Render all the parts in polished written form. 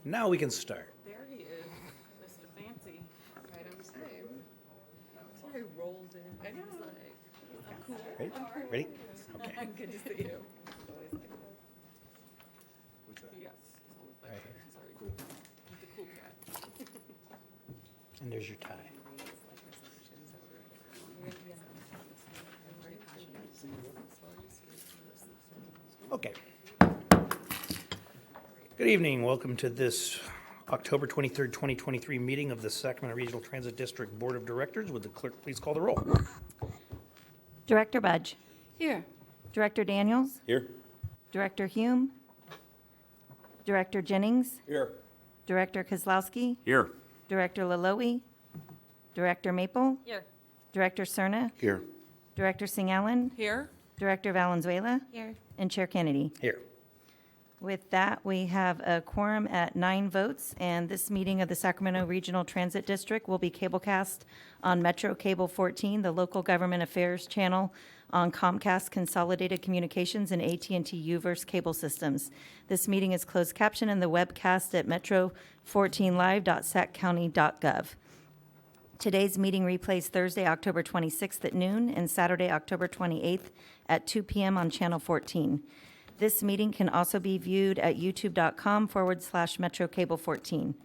Now we can start. There he is, Mr. Fancy. Right on time. That's why he rolls in. I know. He's like, I'm cool. Ready? I'm cool. Ready? Okay. Good to see you. Always like that. Yes. He's always like Right that. here. He's very cool. He's the cool cat. And there's your tie. Okay. Good evening. Welcome to this October 23rd, 2023 meeting of the Sacramento Regional Transit District Board of Directors. Would the clerk please call the roll? Director Budge. Here. Director Daniels. Here. Director Hume. Director Jennings. Here. Director Kozlowski. Here. Director Laloe. Director Maple. Here. Director Cerna. Here. Director Singh Allen. Here. Director Valenzuela. Here. And Chair Kennedy. Here. With that, we have a quorum at 9 votes, and this meeting of the Sacramento Regional Transit District will be cablecast on Metro Cable 14, the local government affairs channel on Comcast Consolidated Communications and AT&T Uverse cable systems. This meeting is closed caption in the webcast at metro14live.saccounty.gov. Today's meeting replays Thursday, October 26th at noon and Saturday, October 28th at 2 p.m. on Channel 14. This meeting can also be viewed at youtube.com/Metro Cable 14.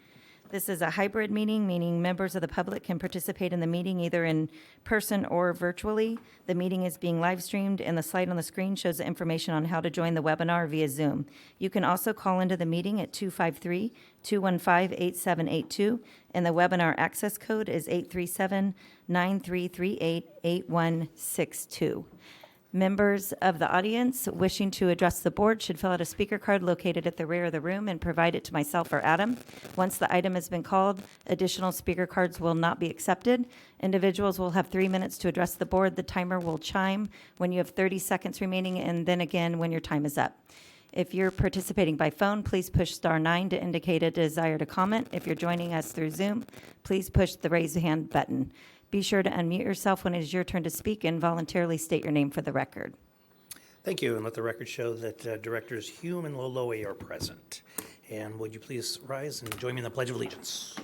This is a hybrid meeting, meaning members of the public can participate in the meeting either in person or virtually. The meeting is being live streamed, and the slide on the screen shows the information on how to join the webinar via Zoom. You can also call into the meeting at 253-215-8782, and the webinar access code is 837-9338-8162. Members of the audience wishing to address the board should fill out a speaker card located at the rear of the room and provide it to myself or Adam. Once the item has been called, additional speaker cards will not be accepted. Individuals will have 3 minutes to address the board. The timer will chime when you have 30 seconds remaining, and then again when your time is up. If you're participating by phone, please push *9 to indicate a desire to comment. If you're joining us through Zoom, please push the raise hand button. Be sure to unmute yourself when it is your turn to speak and voluntarily state your name for the record. Thank you, and let the record show that Directors Hume and Laloe are present. And would you please rise and join me in the Pledge of Allegiance?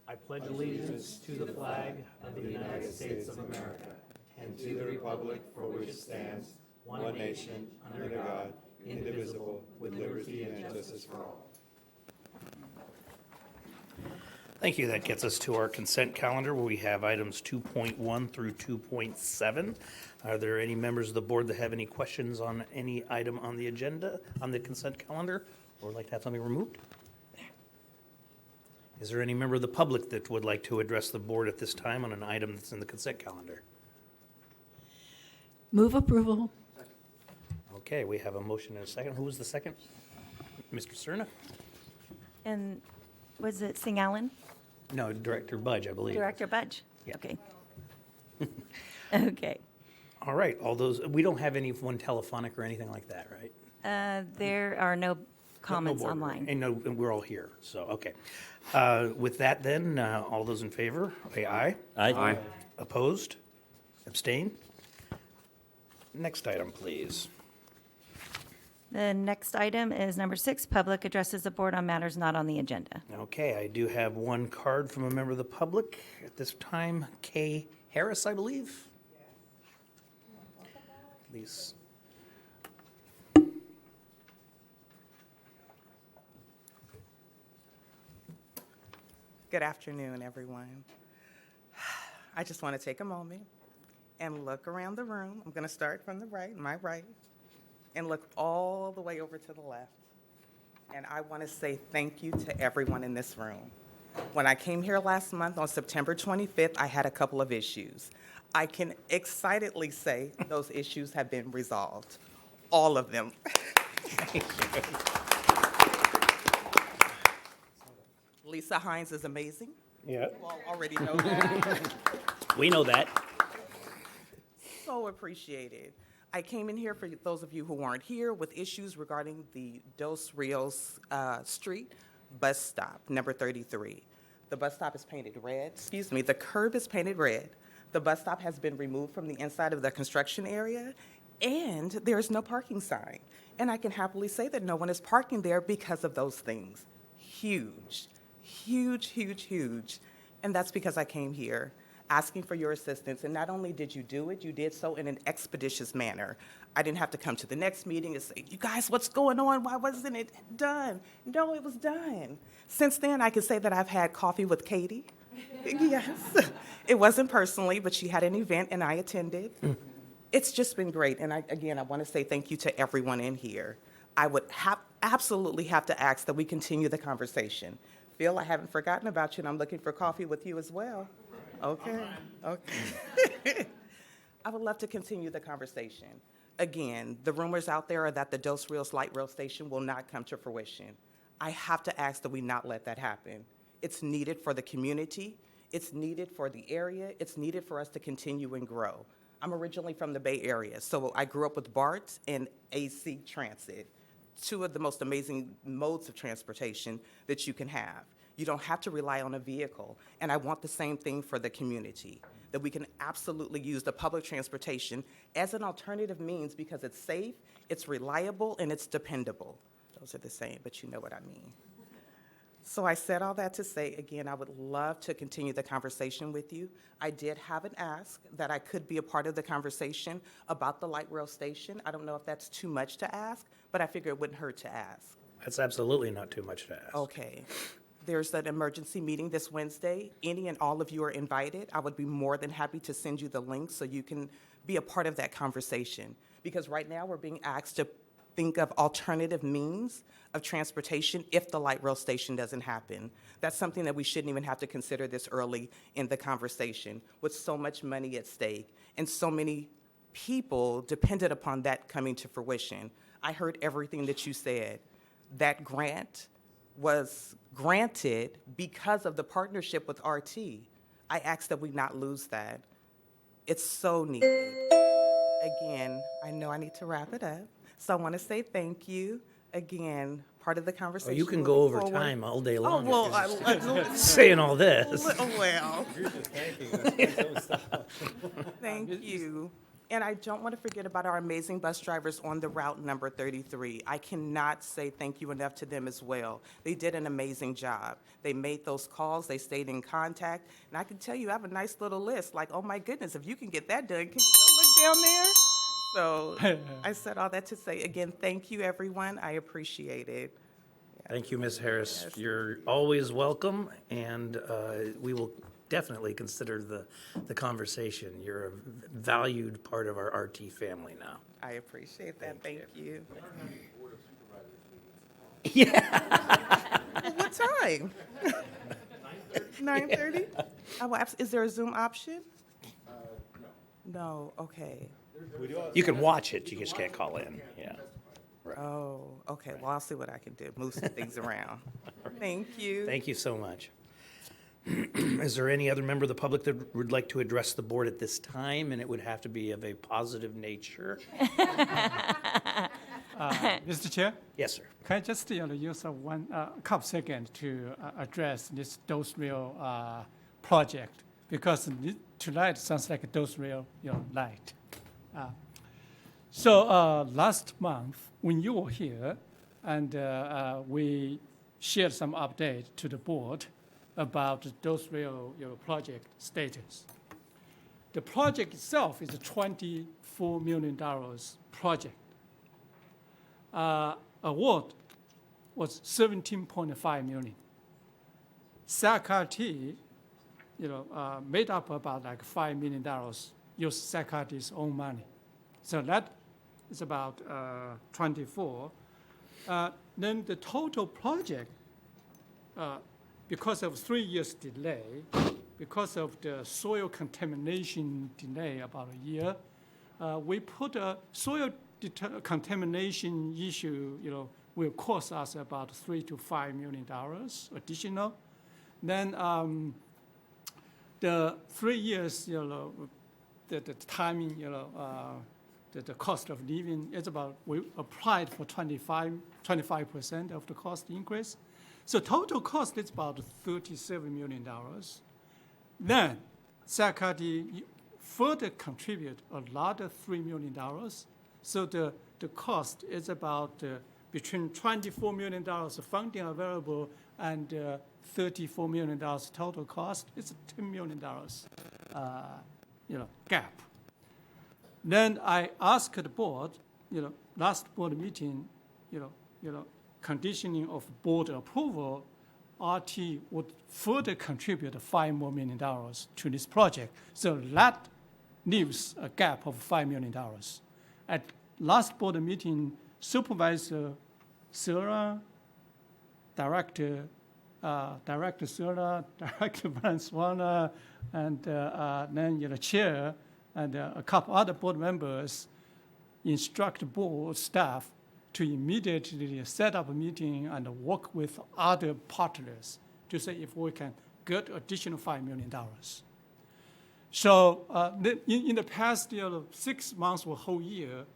I pledge allegiance to the flag of the United States of America and to the republic for which it stands, one nation, under God, indivisible, with liberty and justice for all. Thank you. That gets us to our consent calendar, where we have items 2.1 through 2.7. Are there any members of the board that have any questions on any item on the agenda, on the consent calendar, or would like to have something removed? Is there any member of the public that would like to address the board at this time on an item that's in the consent calendar? Move approval. Okay, we have a motion and a second. Who was the second? Mr. Cerna? And was it Singh Allen? No, Director Budge, I believe. Director Budge? Yeah. Okay. Okay. All right, all those, we don't have anyone telephonic or anything like that, right? There are no comments board, online. And no, and we're all here, so, okay. With that then, all those in favor, say aye. Aye. Opposed? Abstain? Next item, please. The next item is number 6, public addresses the board on matters not on the agenda. Okay, I do have one card from a member of the public at this time, Kay Harris, I believe. Please. Good afternoon, everyone. I just want to take a moment and look around the room. I'm going to start from the right, my right, and look all the way over to the left. And I want to say thank you to everyone in this room. When I came here last month on September 25th, I had a couple of issues. I can excitedly say those issues have been resolved, all of them. Lisa Hines is amazing. Yeah, You all already know that. we know that. So appreciated. I came in here, for those of you who weren't here, with issues regarding the Dos Rios Street bus stop, number 33. The bus stop is painted red, the curb is painted red. The bus stop has been removed from the inside of the construction area, And there's no parking sign. And I can happily say that no one is parking there because of those things. Huge, huge, huge, huge. And that's because I came here asking for your assistance. And not only did you do it, you did so in an expeditious manner. I didn't have to come to the next meeting and say, you guys, what's going on? Why wasn't it done? No, it was done. Since then, I can say that I've had coffee with Katie. Yes. It wasn't personally, but she had an event and I attended. It's just been great. And again, I want to say thank you to everyone in here. I would absolutely have to ask that we continue the conversation. Phil, I haven't forgotten about you, and I'm looking for coffee with you as well. Okay, okay. I would love to continue the conversation. Again, the rumors out there are that the Dos Rios light rail station will not come to fruition. I have to ask that we not let that happen. It's needed for the community. It's needed for the area. It's needed for us to continue and grow. I'm originally from the Bay Area, so I grew up with BART and AC Transit, two of the most amazing modes of transportation that you can have. You don't have to rely on a vehicle, and I want the same thing for the community, that we can absolutely use the public transportation as an alternative means because it's safe, it's reliable, and it's dependable. Those are the same, but you know what I mean. So I said all that to say, again, I would love to continue the conversation with you. I did have an ask that I could be a part of the conversation about the light rail station. I don't know if that's too much to ask, but I figure it wouldn't hurt to ask. That's absolutely not too much to ask. Okay. There's an emergency meeting this Wednesday. Any and all of you are invited. I would be more than happy to send you the link so you can be a part of that conversation. Because right now we're being asked to think of alternative means of transportation if the light rail station doesn't happen. That's something that we shouldn't even have to consider this early in the conversation with so much money at stake and so many people dependent upon that coming to fruition. I heard everything that you said. That grant was granted because of the partnership with RT. I ask that we not lose that. It's so needed. Again, I know I need to wrap it up. So I want to say thank you. Again, part of the Oh, conversation. you can go over moving forward. time all day Oh, long. well, if you're saying all this. well. Thank you. And I don't want to forget about our amazing bus drivers on the route number 33. I cannot say thank you enough to them as well. They did an amazing job. They made those calls, they stayed in contact, and I can tell you I have a nice little list, like, oh my goodness, if you can get that done, can you go look down there? So I said all that to say, again, thank you, everyone. I appreciate it. Thank you, Ms. Harris. Yes. You're always welcome, and we will definitely consider the conversation. You're a valued part of our RT family now. I appreciate that. Thank you. Yeah. Well, what time? 9:30? Is there a Zoom option? No, okay. You can watch it, you just can't call in, yeah. Oh, okay, well, I'll see what I can do, move some things around. Thank you. Thank you so much. Is there any other member of the public that would like to address the board at this time? And it would have to be of a positive nature. Mr. Chair, Yes, sir. can I just use one couple seconds to address this Dos Rios project? Because tonight sounds like a Dos Rios night. So last month, when you were here, and we shared some update to the board about the Dos Rios project status. The project itself is a $24 million project. Award was $17.5 million. SACRT, made up about like $5 million, use SACRT's own money. So that is about 24. Then the total project, because of 3 years delay, because of the soil contamination delay about a year, we put a soil contamination issue, will cost us about $3 to $5 million additional. Then the 3 years, the timing, the cost of living is about, we applied for 25% of the cost increase. So total cost is about $37 million. Then SACRT further contribute a lot of $3 million So the cost is about between $24 million funding available and $34 million total cost. It's a $10 million gap. Then I asked the board, last board meeting, conditioning of board approval, RT would further contribute $5 more million to this project. So that leaves a gap of $5 million. At last board meeting, Supervisor Sura, Director Sura, Director Valenzuela, and then Chair and a couple other board members instruct board staff to immediately set up a meeting and work with other partners to see if we can get additional $5 million. So in the past 6 months or whole year,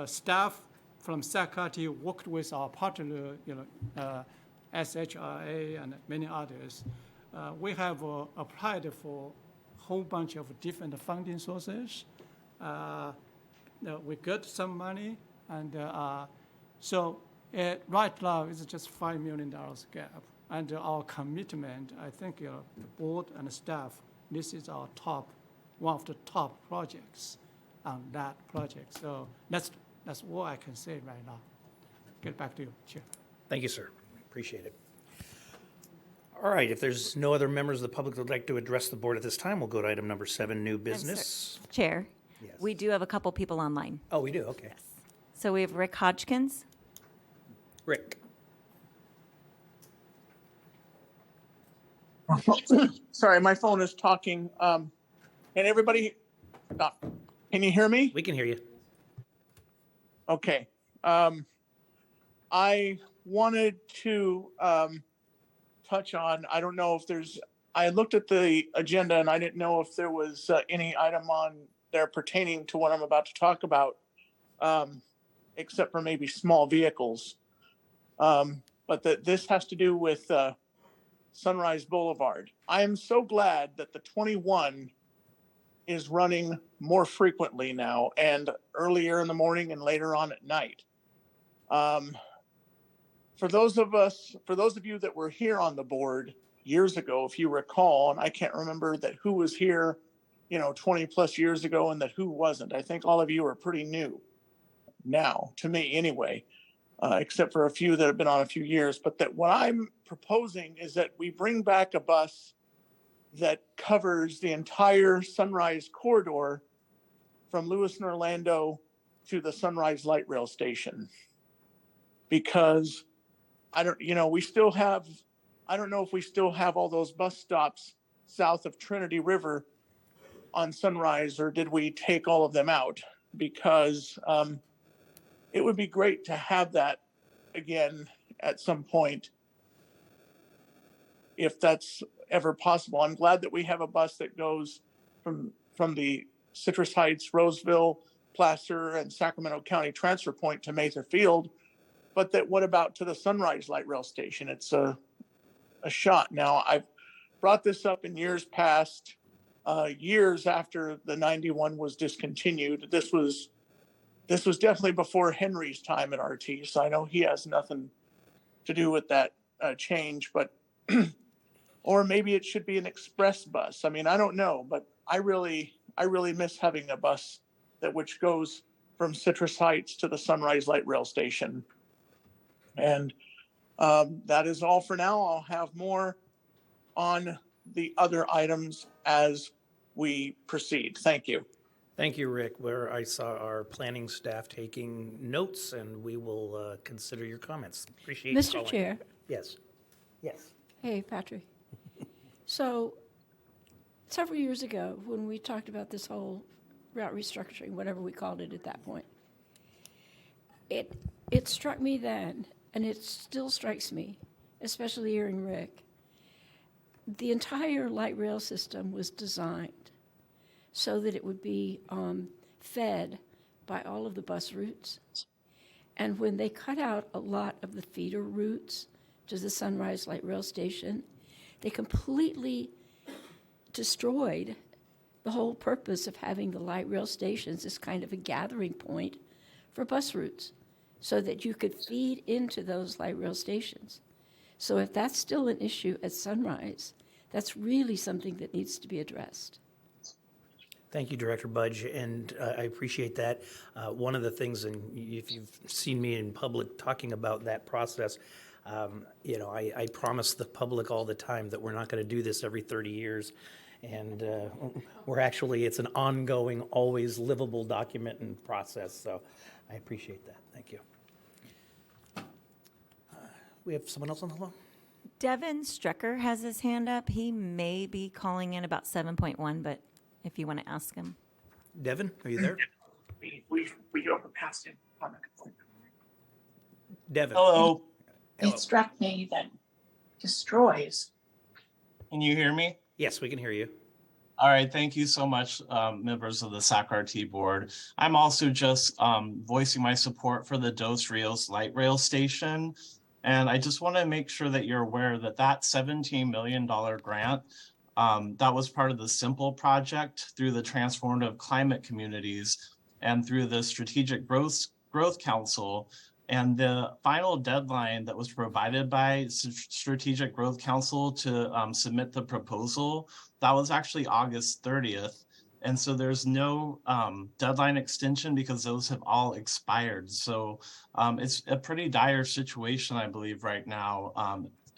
staff from Sacramento worked with our partner, SHRA and many others. We have applied for a whole bunch of different funding sources. We got some money, and so right now it's just $5 million gap. And our commitment, I think the board and the staff, this is our one of the top projects on that project. So that's all I can say right now. Get back to you, Chair. Thank you, sir. Appreciate it. All right, if there's no other members of the public that would like to address the board at this time, we'll go to item number 7, new business. Chair, Yes. we do have a couple people online. Oh, we do, okay. So we have Rick Hodgkins. Rick. Sorry, my phone is talking. And everybody, can you hear me? We can hear you. Okay. I wanted to touch on, I don't know if I looked at the agenda and I didn't know if there was any item on there pertaining to what I'm about to talk about, except for maybe small vehicles. But this has to do with Sunrise Boulevard. I am so glad that the 21 is running more frequently now and earlier in the morning and later on at night. For those of you that were here on the board years ago, if you recall, and I can't remember that who was here, 20 plus years ago and that who wasn't. I think all of you are pretty new now, to me anyway, except for a few that have been on a few years. But that what I'm proposing is that we bring back a bus that covers the entire Sunrise corridor from Lewis and Orlando to the Sunrise Light Rail Station. Because I don't know if we still have all those bus stops south of Trinity River on Sunrise, or did we take all of them out? Because it would be great to have that again at some point, if that's ever possible. I'm glad that we have a bus that goes from the Citrus Heights, Roseville, Placer, and Sacramento County transfer point to Mather Field. But what about to the Sunrise Light Rail Station? It's a shot. Now, I've brought this up in years past, years after the 91 was discontinued. This was definitely before Henry's time at RT, so I know he has nothing to do with that change. But or maybe it should be an express bus. I mean, I don't know, but I really miss having a bus which goes from Citrus Heights to the Sunrise Light Rail Station. And that is all for now. I'll have more on the other items as we proceed. Thank you. Thank you, Rick. Where I saw our planning staff taking notes, and we will consider your comments. Appreciate you Mr. calling. Chair. Yes. Yes. Hey, Patrick. So several years ago, when we talked about this whole route restructuring, whatever we called it at that point, it struck me then, and it still strikes me, especially hearing Rick, the entire light rail system was designed so that it would be fed by all of the bus routes. And when they cut out a lot of the feeder routes to the Sunrise Light Rail Station, they completely destroyed the whole purpose of having the light rail stations as kind of a gathering point for bus routes so that you could feed into those light rail stations. So if that's still an issue at Sunrise, that's really something that needs to be addressed. Thank you, Director Budge, and I appreciate that. One of the things, and if you've seen me in public talking about that process, I promise the public all the time that we're not going to do this every 30 years. And it's an ongoing, always livable document and process. So I appreciate that. Thank you. We have someone else on the line? Devin Strecker has his hand up. He may be calling in about 7.1, but if you want to ask him. Devin, are you there? We overpassed him. Devin. Hello. Hello. It struck me that destroys. Can you hear me? Yes, we can hear you. All right. Thank you so much, members of the SAC-RT board. I'm also just voicing my support for the Dos Rios light rail station. And I just want to make sure that you're aware that that $17 million grant, that was part of the SIMPLE project through the Transformative Climate Communities and through the Strategic Growth Council. And the final deadline that was provided by Strategic Growth Council to submit the proposal, that was actually August 30th. And so there's no deadline extension because those have all expired. So it's a pretty dire situation, I believe, right now.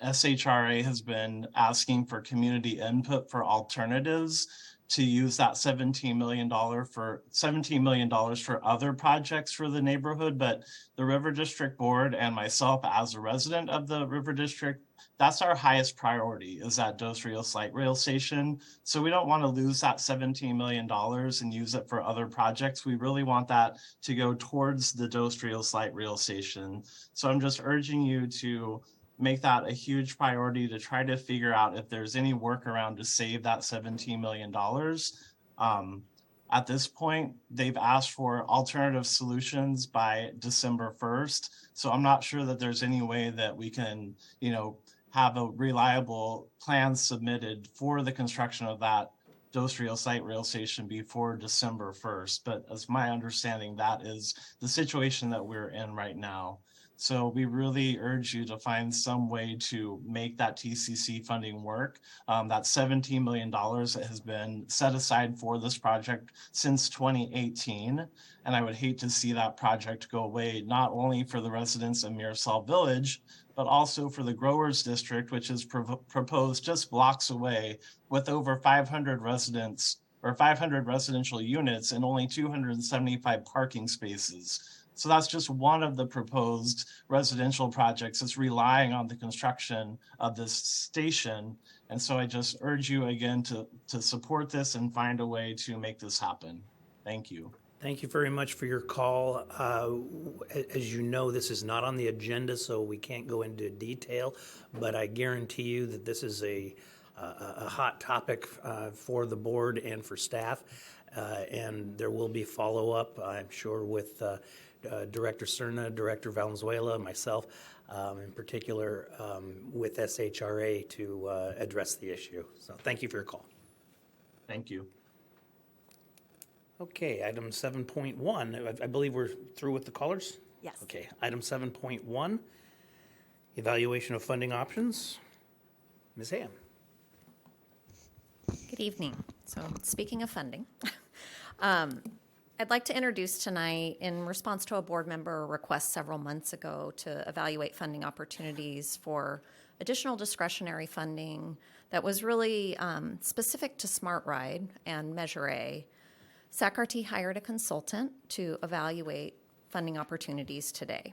SHRA has been asking for community input for alternatives to use that $17 million for other projects for the neighborhood. But the River District Board and myself as a resident of the River District, that's our highest priority, is that Dos Rios light rail station. So we don't want to lose that $17 million and use it for other projects. We really want that to go towards the Dos Rios light rail station. So I'm just urging you to make that a huge priority to try to figure out if there's any workaround to save that $17 million. At this point, they've asked for alternative solutions by December 1st. So I'm not sure that there's any way that we can, have a reliable plan submitted for the construction of that Dos Rios light rail station before December 1st. But as my understanding, that is the situation that we're in right now. So we really urge you to find some way to make that TCC funding work. That $17 million that has been set aside for this project since 2018. And I would hate to see that project go away, not only for the residents of Mirasol Village, but also for the Growers District, which is proposed just blocks away with over 500 residents or 500 residential units and only 275 parking spaces. So that's just one of the proposed residential projects that's relying on the construction of this station. And so I just urge you again to support this and find a way to make this happen. Thank you. Thank you very much for your call. As you know, this is not on the agenda, so we can't go into detail, but I guarantee you that this is a hot topic for the board and for staff. And there will be follow-up, I'm sure, with Director Cerna, Director Valenzuela, myself, in particular with SHRA to address the issue. So thank you for your call. Thank you. Okay, item 7.1, I believe we're through with the callers? Yes. Okay, item 7.1, evaluation of funding options. Ms. Ham. Good evening. So speaking of funding, I'd like to introduce tonight, in response to a board member request several months ago to evaluate funding opportunities for additional discretionary funding that was really specific to Smart Ride and Measure A. SAC-RT hired a consultant to evaluate funding opportunities today.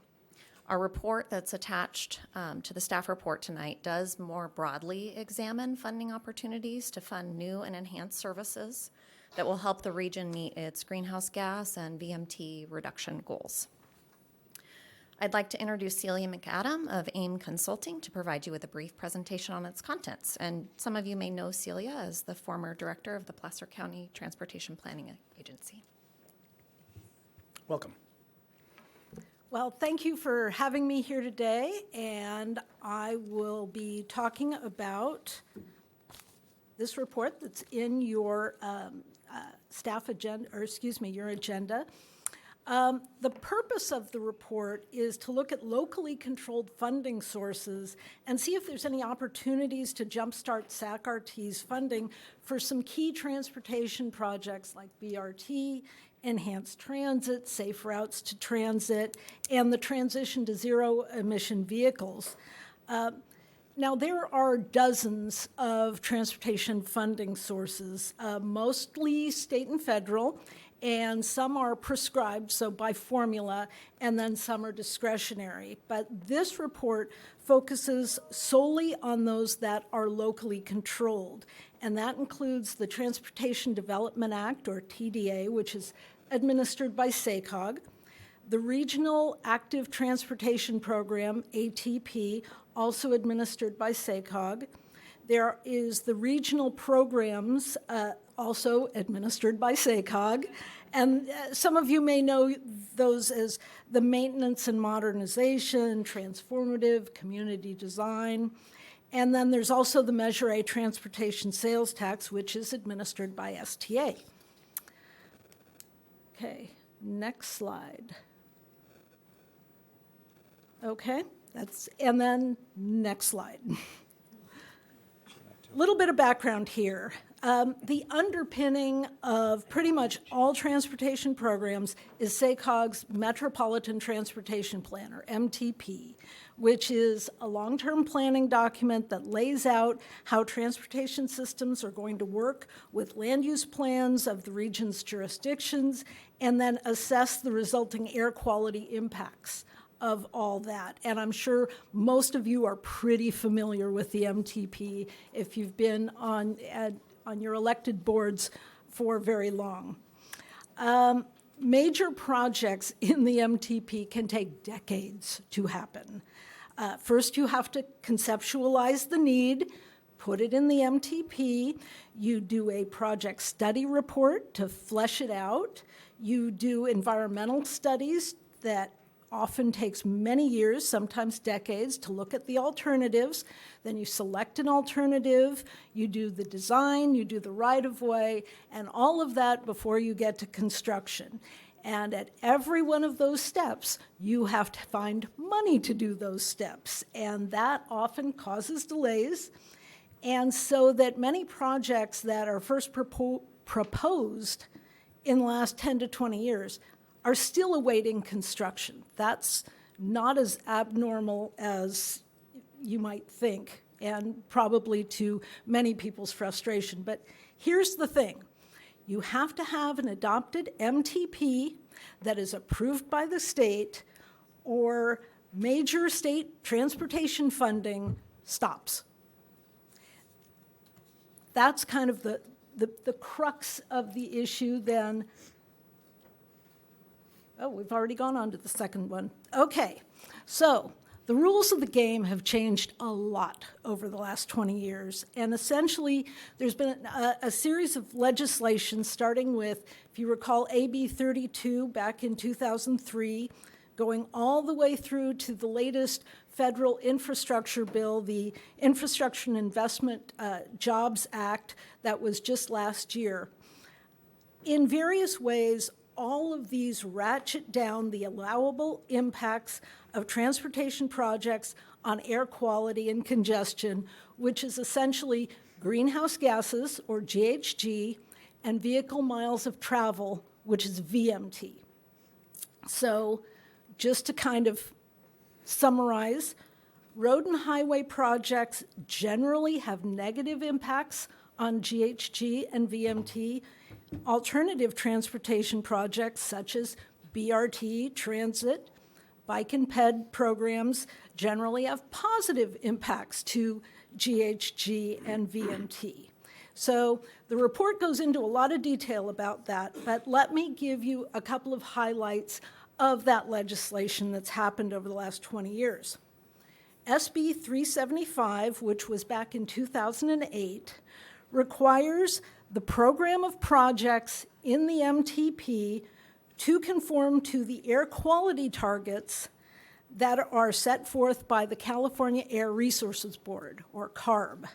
Our report that's attached to the staff report tonight does more broadly examine funding opportunities to fund new and enhanced services that will help the region meet its greenhouse gas and VMT reduction goals. I'd like to introduce Celia McAdam of AIM Consulting to provide you with a brief presentation on its contents. And some of you may know Celia as the former director of the Placer County Transportation Planning Agency. Welcome. Well, thank you for having me here today, and I will be talking about this report that's in your staff agenda, or excuse me, your agenda. The purpose of the report is to look at locally controlled funding sources and see if there's any opportunities to jumpstart SAC-RT's funding for some key transportation projects like BRT, enhanced transit, safe routes to transit, and the transition to zero-emission vehicles. Now, there are dozens of transportation funding sources, mostly state and federal, and some are prescribed, so by formula, and then some are discretionary. But this report focuses solely on those that are locally controlled, and that includes the Transportation Development Act, or TDA, which is administered by SACOG, the Regional Active Transportation Program, ATP, also administered by SACOG. There is the regional programs, also administered by SACOG. And some of you may know those as the Maintenance and Modernization, Transformative, Community Design. And then there's also the Measure A Transportation Sales Tax, which is administered by STA. Okay, next slide. Okay, and then next slide. A little bit of background here. The underpinning of pretty much all transportation programs is SACOG's Metropolitan Transportation Plan, or MTP, which is a long-term planning document that lays out how transportation systems are going to work with land use plans of the region's jurisdictions, and then assess the resulting air quality impacts of all that. And I'm sure most of you are pretty familiar with the MTP if you've been on your elected boards for very long. Major projects in the MTP can take decades to happen. First, you have to conceptualize the need, put it in the MTP. You do a project study report to flesh it out. You do environmental studies that often takes many years, sometimes decades, to look at the alternatives. Then you select an alternative, you do the design, you do the right-of-way, and all of that before you get to construction. And at every one of those steps, you have to find money to do those steps, and that often causes delays. And so that many projects that are first proposed in the last 10 to 20 years are still awaiting construction. That's not as abnormal as you might think, and probably to many people's frustration. But here's the thing. You have to have an adopted MTP that is approved by the state, or major state transportation funding stops. That's kind of the crux of the issue then. Oh, we've already gone on to the second one. Okay, so the rules of the game have changed a lot over the last 20 years. And essentially, there's been a series of legislation starting with, if you recall, AB 32 back in 2003, going all the way through to the latest federal infrastructure bill, the Infrastructure and Investment Jobs Act that was just last year. In various ways, all of these ratchet down the allowable impacts of transportation projects on air quality and congestion, which is essentially greenhouse gases, or GHG, and vehicle miles of travel, which is VMT. So just to kind of summarize, road and highway projects generally have negative impacts on GHG and VMT. Alternative transportation projects such as BRT, transit, bike and ped programs generally have positive impacts to GHG and VMT. So the report goes into a lot of detail about that, but let me give you a couple of highlights of that legislation that's happened over the last 20 years. SB 375, which was back in 2008, requires the program of projects in the MTP to conform to the air quality targets that are set forth by the California Air Resources Board, or CARB.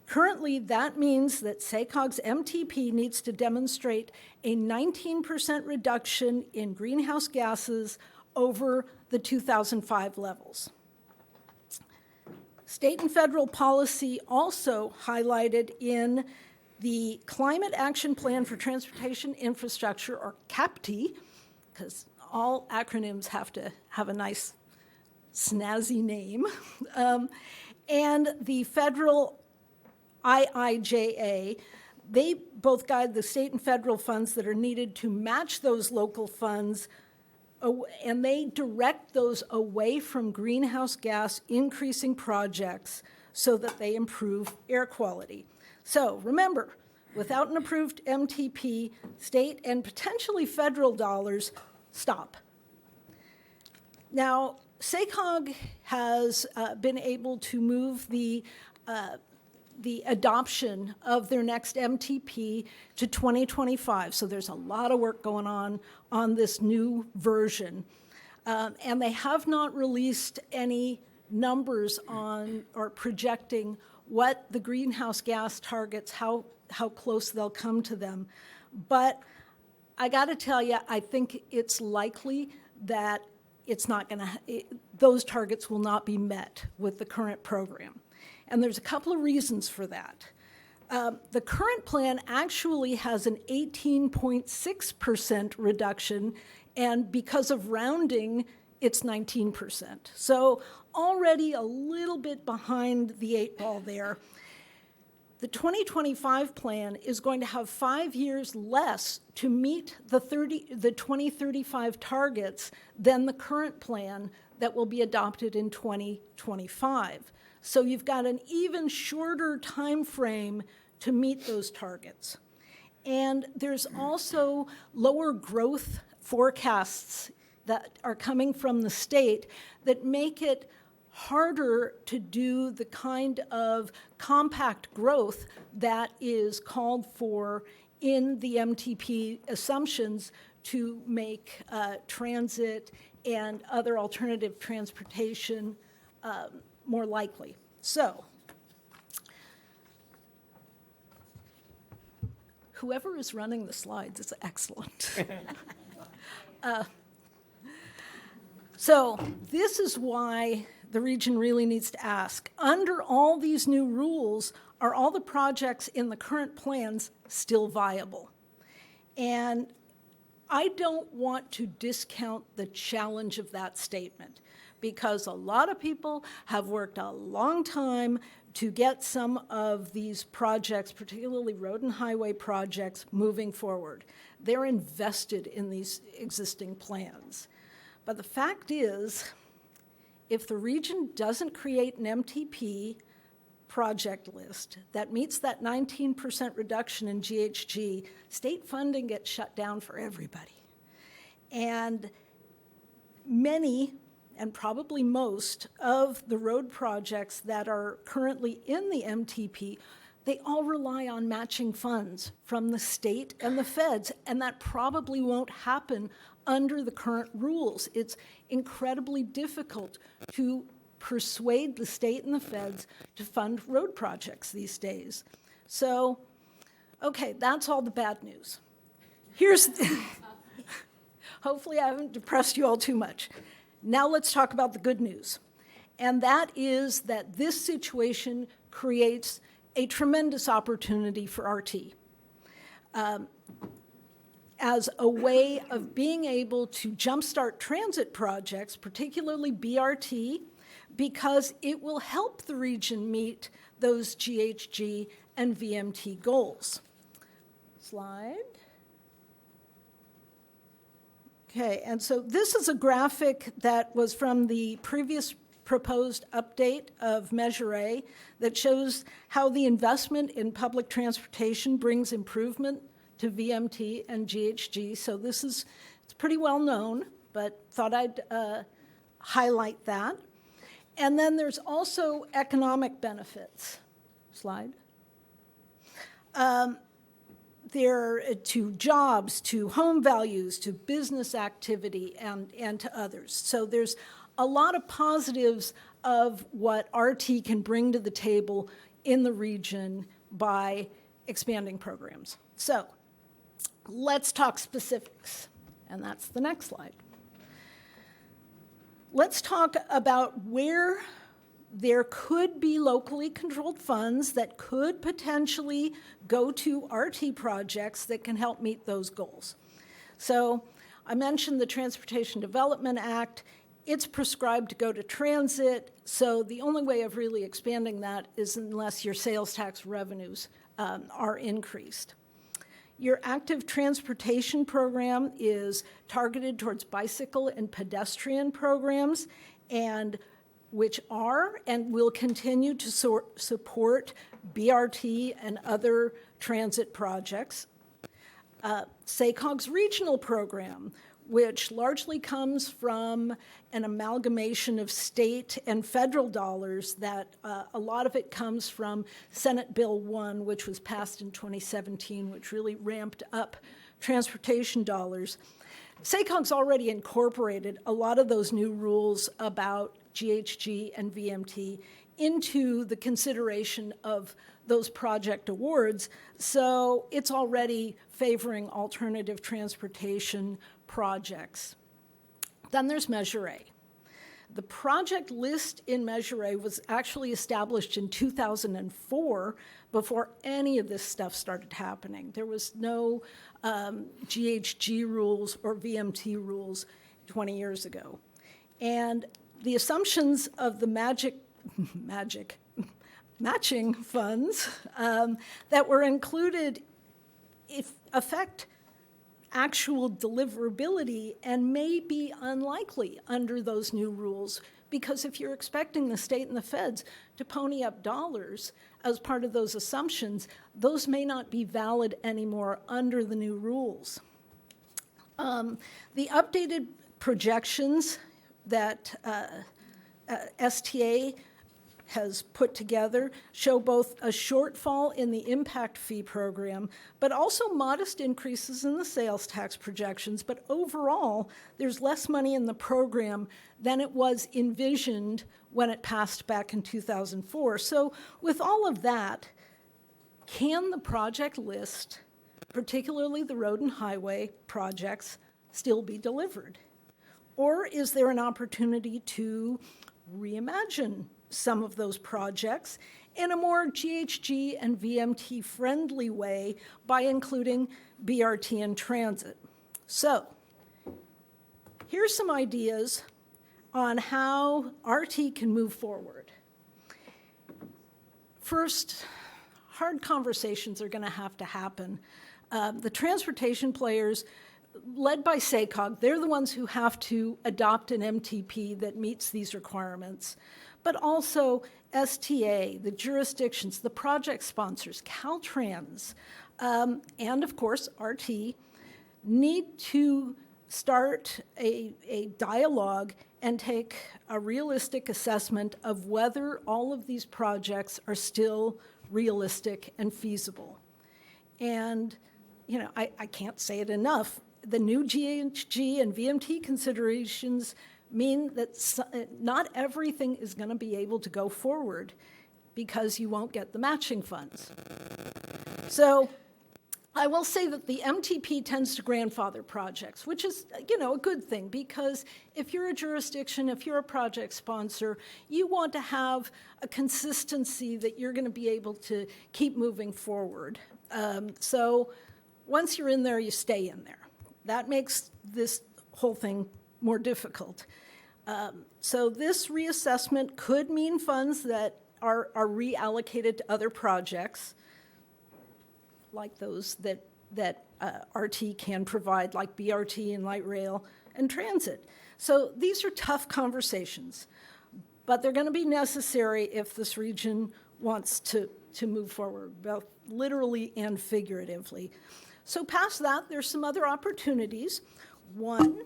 Currently, that means that SACOG's MTP needs to demonstrate a 19% reduction in greenhouse gases over the 2005 levels. State and federal policy also highlighted in the Climate Action Plan for Transportation Infrastructure, or CAPT, because all acronyms have to have a nice snazzy name, and the federal IIJA, they both guide the state and federal funds that are needed to match those local funds, and they direct those away from greenhouse gas increasing projects so that they improve air quality. So remember, without an approved MTP, state and potentially federal dollars stop. Now, SACOG has been able to move the adoption of their next MTP to 2025. So there's a lot of work going on this new version. And they have not released any numbers on or projecting what the greenhouse gas targets, how close they'll come to them. But I got to tell you, I think it's likely that it's not going to, those targets will not be met with the current program. And there's a couple of reasons for that. The current plan actually has an 18.6% reduction, and because of rounding, it's 19%. So already a little bit behind the 8 ball there. The 2025 plan is going to have 5 years less to meet the 2035 targets than the current plan that will be adopted in 2025. So you've got an even shorter time frame to meet those targets. And there's also lower growth forecasts that are coming from the state that make it harder to do the kind of compact growth that is called for in the MTP assumptions to make transit and other alternative transportation more likely. So, whoever is running the slides is excellent. So this is why the region really needs to ask, under all these new rules, are all the projects in the current plans still viable? And I don't want to discount the challenge of that statement, because a lot of people have worked a long time to get some of these projects, particularly road and highway projects, moving forward. They're invested in these existing plans. But the fact is, if the region doesn't create an MTP project list that meets that 19% reduction in GHG, state funding gets shut down for everybody. And many, and probably most, of the road projects that are currently in the MTP, they all rely on matching funds from the state and the feds, and that probably won't happen under the current rules. It's incredibly difficult to persuade the state and the feds to fund road projects these days. So, okay, that's all the bad news. Here's, hopefully I haven't depressed you all too much. Now let's talk about the good news. And that is that this situation creates a tremendous opportunity for RT. As a way of being able to jumpstart transit projects, particularly BRT, because it will help the region meet those GHG and VMT goals. Slide. Okay, and so this is a graphic that was from the previous proposed update of Measure A that shows how the investment in public transportation brings improvement to VMT and GHG. So this is, it's pretty well known, but thought I'd highlight that. And then there's also economic benefits. Slide. There to jobs, to home values, to business activity, and to others. So there's a lot of positives of what RT can bring to the table in the region by expanding programs. So let's talk specifics, and that's the next slide. Let's talk about where there could be locally controlled funds that could potentially go to RT projects that can help meet those goals. So I mentioned the Transportation Development Act. It's prescribed to go to transit, so the only way of really expanding that is unless your sales tax revenues are increased. Your active transportation program is targeted towards bicycle and pedestrian programs, and which are and will continue to support BRT and other transit projects. SACOG's regional program, which largely comes from an amalgamation of state and federal dollars that a lot of it comes from Senate Bill 1, which was passed in 2017, which really ramped up transportation dollars. SACOG's already incorporated a lot of those new rules about GHG and VMT into the consideration of those project awards, so it's already favoring alternative transportation projects. Then there's Measure A. The project list in Measure A was actually established in 2004 before any of this stuff started happening. There was no GHG rules or VMT rules 20 years ago. And the assumptions of the matching funds that were included affect actual deliverability and may be unlikely under those new rules, because if you're expecting the state and the feds to pony up dollars as part of those assumptions, those may not be valid anymore under the new rules. The updated projections that STA has put together show both a shortfall in the impact fee program, but also modest increases in the sales tax projections. But overall, there's less money in the program than it was envisioned when it passed back in 2004. So with all of that, can the project list, particularly the road and highway projects, still be delivered? Or is there an opportunity to reimagine some of those projects in a more GHG and VMT friendly way by including BRT and transit? So here's some ideas on how RT can move forward. First, hard conversations are going to happen. The transportation players, led by SACOG, they're the ones who have to adopt an MTP that meets these requirements. But also STA, the jurisdictions, the project sponsors, Caltrans, and of course RT, need to start a dialogue and take a realistic assessment of whether all of these projects are still realistic and feasible. And, you know, I can't say it enough. The new GHG and VMT considerations mean that not everything is going to be able to go forward because you won't get the matching funds. So I will say that the MTP tends to grandfather projects, which is, you know, a good thing, because if you're a jurisdiction, if you're a project sponsor, you want to have a consistency that you're going to be able to keep moving forward. So once you're in there, you stay in there. That makes this whole thing more difficult. So this reassessment could mean funds that are reallocated to other projects, like those that RT can provide, like BRT and light rail and transit. So these are tough conversations, but they're going to be necessary if this region wants to move forward, both literally and figuratively. So past that, there's some other opportunities. One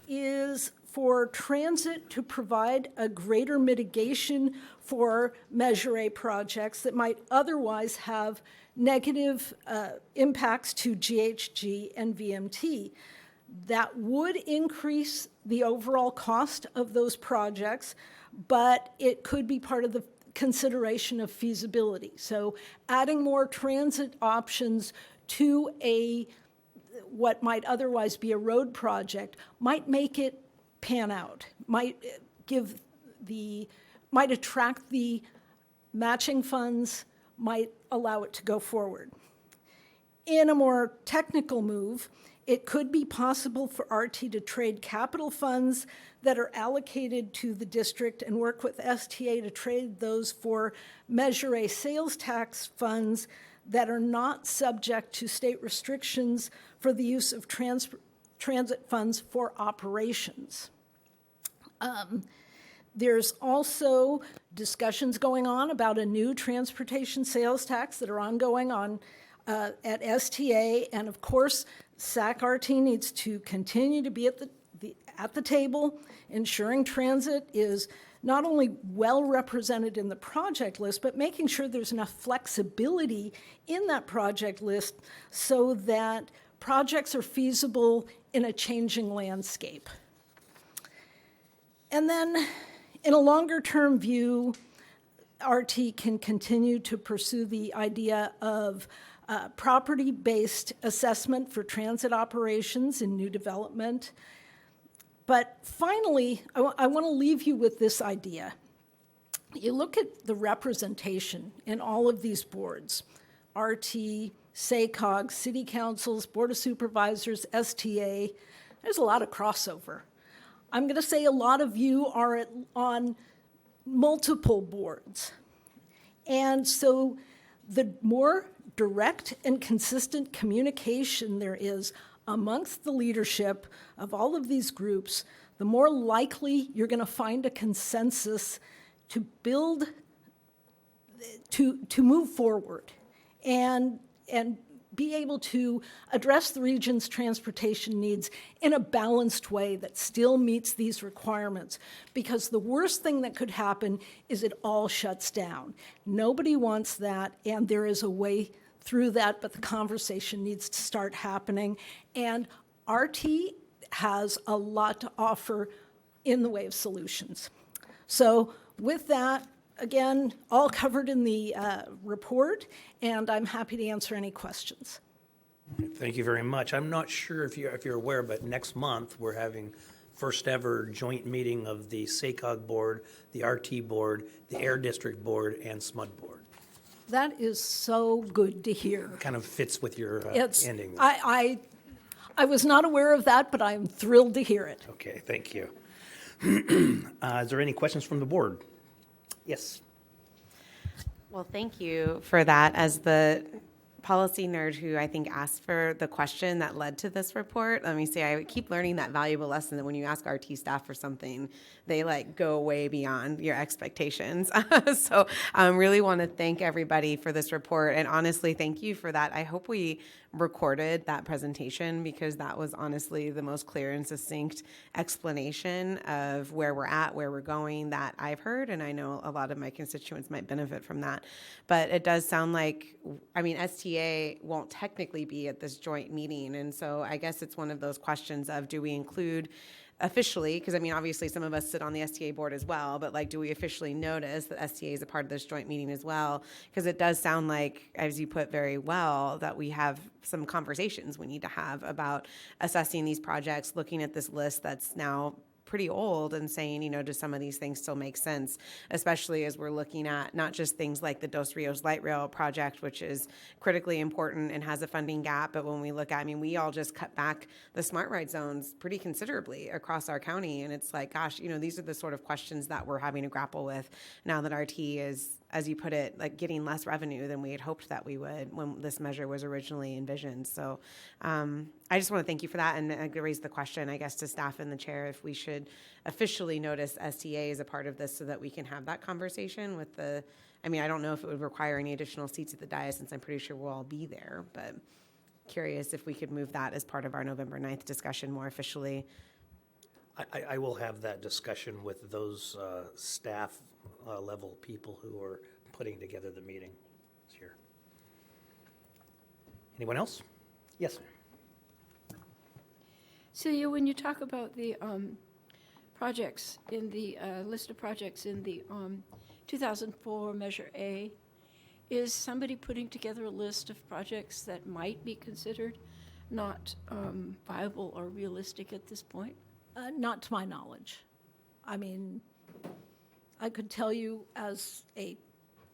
is for transit to provide a greater mitigation for Measure A projects that might otherwise have negative impacts to GHG and VMT. That would increase the overall cost of those projects, but it could be part of the consideration of feasibility. So adding more transit options to what might otherwise be a road project might make it pan out, might attract the matching funds, might allow it to go forward. In a more technical move, it could be possible for RT to trade capital funds that are allocated to the district and work with STA to trade those for Measure A sales tax funds that are not subject to state restrictions for the use of transit funds for operations. There's also discussions going on about a new transportation sales tax that are ongoing at STA, and of course, SAC-RT needs to continue to be at the table, ensuring transit is not only well represented in the project list, but making sure there's enough flexibility in that project list so that projects are feasible in a changing landscape. And then, in a longer-term view, RT can continue to pursue the idea of property-based assessment for transit operations in new development. But finally, I want to leave you with this idea. You look at the representation in all of these boards, RT, SACOG, city councils, board of supervisors, STA. There's a lot of crossover. I'm going to say a lot of you are on multiple boards. And so the more direct and consistent communication there is amongst the leadership of all of these groups, the more likely you're going to find a consensus to build, to move forward and be able to address the region's transportation needs in a balanced way that still meets these requirements. Because the worst thing that could happen is it all shuts down. Nobody wants that, and there is a way through that, but the conversation needs to start happening. And RT has a lot to offer in the way of solutions. So with that, again, all covered in the report, and I'm happy to answer any questions. Thank you very much. I'm not sure if you're aware, but next month, we're having first ever joint meeting of the SACOG board, the RT board, the Air District board, and SMUD board. That is so good to hear. Kind of fits with your ending. I was not aware of that, but I'm thrilled to hear it. Okay, thank you. Is there any questions from the board? Yes. Well, thank you for that. As the policy nerd who I think asked for the question that led to this report, let me say I keep learning that valuable lesson that when you ask RT staff for something, they go way beyond your expectations. So I really want to thank everybody for this report, and honestly, thank you for that. I hope we recorded that presentation because that was honestly the most clear and succinct explanation of where we're at, where we're going that I've heard, and I know a lot of my constituents might benefit from that. But it does sound like, STA won't technically be at this joint meeting, and so I guess it's one of those questions of do we include officially, because obviously some of us sit on the STA board as well, but do we officially notice that STA is a part of this joint meeting as well? Because it does sound like, as you put very well, that we have some conversations we need to have about assessing these projects, looking at this list that's now pretty old and saying, do some of these things still make sense, especially as we're looking at not just things like the Dos Rios Light Rail project, which is critically important and has a funding gap, but when we look at, we all just cut back the smart ride zones pretty considerably across our county, and it's gosh, these are the sort of questions that we're having to grapple with now that RT is, as you put it, getting less revenue than we had hoped that we would when this measure was originally envisioned. So I just want to thank you for that, and I raise the question, I guess, to staff and the chair, if we should officially notice STA as a part of this so that we can have that conversation with the, I don't know if it would require any additional seats at the dais since I'm pretty sure we'll all be there, but curious if we could move that as part of our November 9th discussion more officially. I will have that discussion with those staff level people who are putting together the meeting this year. Anyone else? Yes. Celia, when you talk about the projects in the list of projects in the 2004 Measure A. Is somebody putting together a list of projects that might be considered not viable or realistic at this point? Not to my knowledge. I mean, I could tell you as a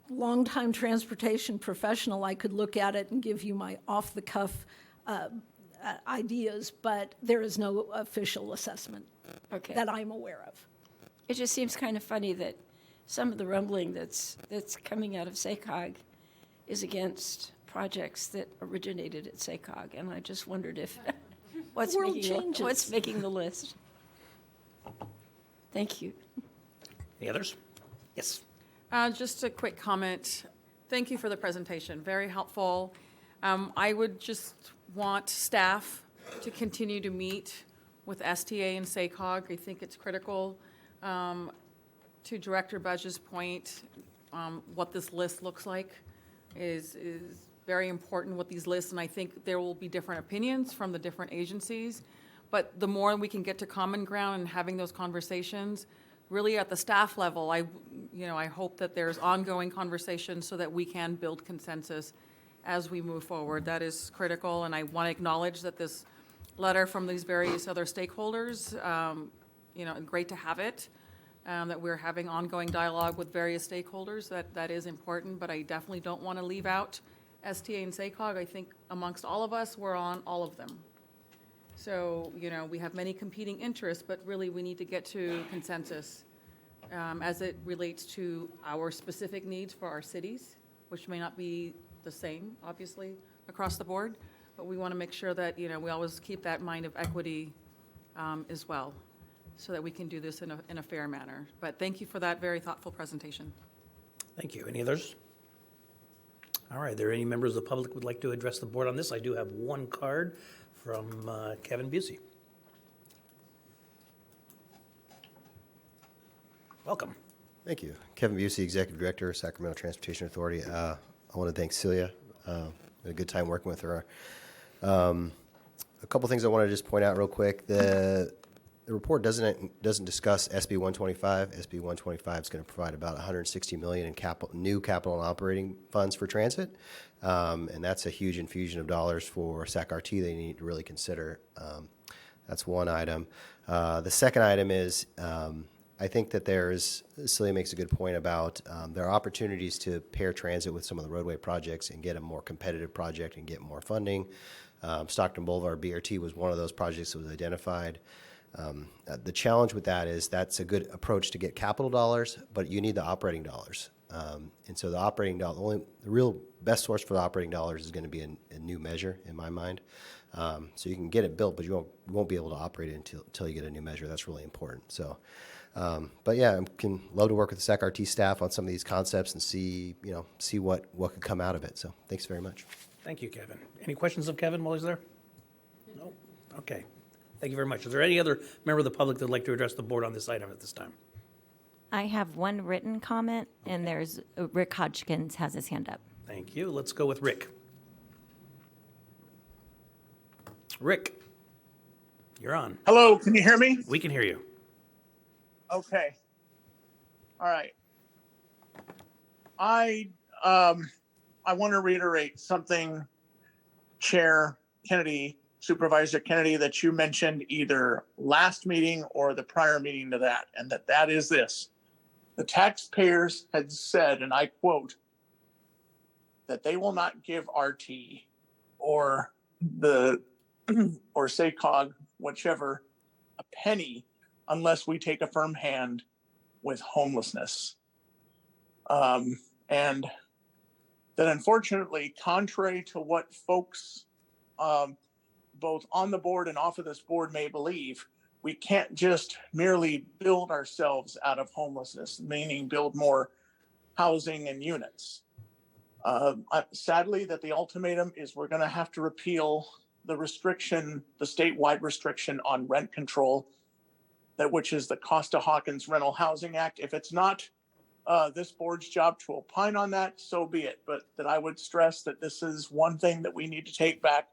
longtime transportation professional, I could look at it and give you my off-the-cuff ideas, but there is no official assessment that I'm aware of. It just seems kind of funny that some of the rumbling that's coming out of SACOG is against projects that originated at SACOG, and I just wondered if what's making the list. Thank you. Any others? Yes. Just a quick comment. Thank you for the presentation, very helpful. I would just want staff to continue to meet with STA and SACOG. I think it's critical. To Director Budge's point, what this list looks like is very important with these lists, and I think there will be different opinions from the different agencies, but the more we can get to common ground and having those conversations, really at the staff level, I hope that there's ongoing conversations so that we can build consensus as we move forward. That is critical, and I want to acknowledge that this letter from these various other stakeholders, great to have it. That we're having ongoing dialogue with various stakeholders, that is important, but I definitely don't want to leave out STA and SACOG. I think amongst all of us, we're on all of them. So, we have many competing interests, but really we need to get to consensus as it relates to our specific needs for our cities, which may not be the same, obviously, across the board, but we want to make sure that, we always keep that mind of equity as well, so that we can do this in a fair manner. But thank you for that very thoughtful presentation. Thank you. Any others? All right, are there any members of the public who would like to address the board on this? I do have one card from Kevin Busey. Welcome. Thank you. Kevin Busey, Executive Director, Sacramento Transportation Authority. I want to thank Celia. Had a good time working with her. A couple things I want to just point out real quick. The report doesn't discuss SB 125. SB 125 is going to provide about $160 million in new capital and operating funds for transit, and that's a huge infusion of dollars for SAC-RT they need to really consider. That's one item. The second item is I think that Celia makes a good point about there are opportunities to pair transit with some of the roadway projects and get a more competitive project and get more funding. Stockton Boulevard BRT was one of those projects that was identified. The challenge with that is that's a good approach to get capital dollars, but you need the operating dollars. And so the real best source for the operating dollars is going to be a new measure in my mind. So you can get it built, but you won't be able to operate it until you get a new measure. That's really important. So, but yeah, I can love to work with the SAC-RT staff on some of these concepts and see what could come out of it. So thanks very much. Thank you, Kevin. Any questions of Kevin while he's there? No? Okay. Thank you very much. Is there any other member of the public that would like to address the board on this item at this time? I have one written comment, and there's Rick Hodgkins has his hand up. Thank you. Let's go with Rick. Rick, you're on. Hello, can you hear me? We can hear you. Okay. All right. I want to reiterate something, Chair Kennedy, Supervisor Kennedy, that you mentioned either last meeting or the prior meeting to that, and that is this. The taxpayers had said, and I quote, that they will not give RT or or SACOG, whichever, a penny unless we take a firm hand with homelessness. And that unfortunately, contrary to what folks both on the board and off of this board may believe, we can't just merely build ourselves out of homelessness, meaning build more housing and units. Sadly, that the ultimatum is we're going to have to repeal the restriction, the statewide restriction on rent control, which is the Costa-Hawkins Rental Housing Act. If it's not this board's job to opine on that, so be it. But that I would stress that this is one thing that we need to take back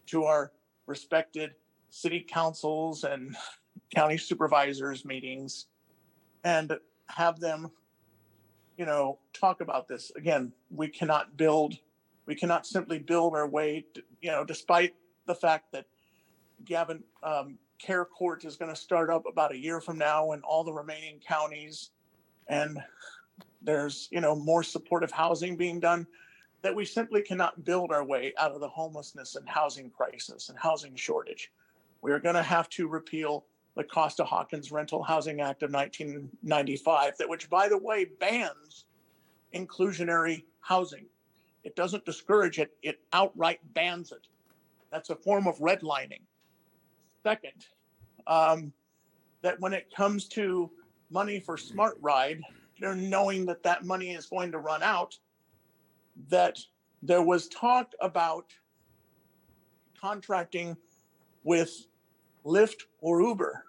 to our respected city councils and county supervisors meetings and have them, talk about this. Again, we cannot simply build our way, despite the fact that Gavin Care Court is going to start up about a year from now in all the remaining counties. And there's, more supportive housing being done, that we simply cannot build our way out of the homelessness and housing crisis and housing shortage. We are going to have to repeal the Costa-Hawkins Rental Housing Act of 1995, which, by the way, bans inclusionary housing. It doesn't discourage it, it outright bans it. That's a form of redlining. Second, that when it comes to money for Smart Ride, they're knowing that money is going to run out, that there was talk about contracting with Lyft or Uber.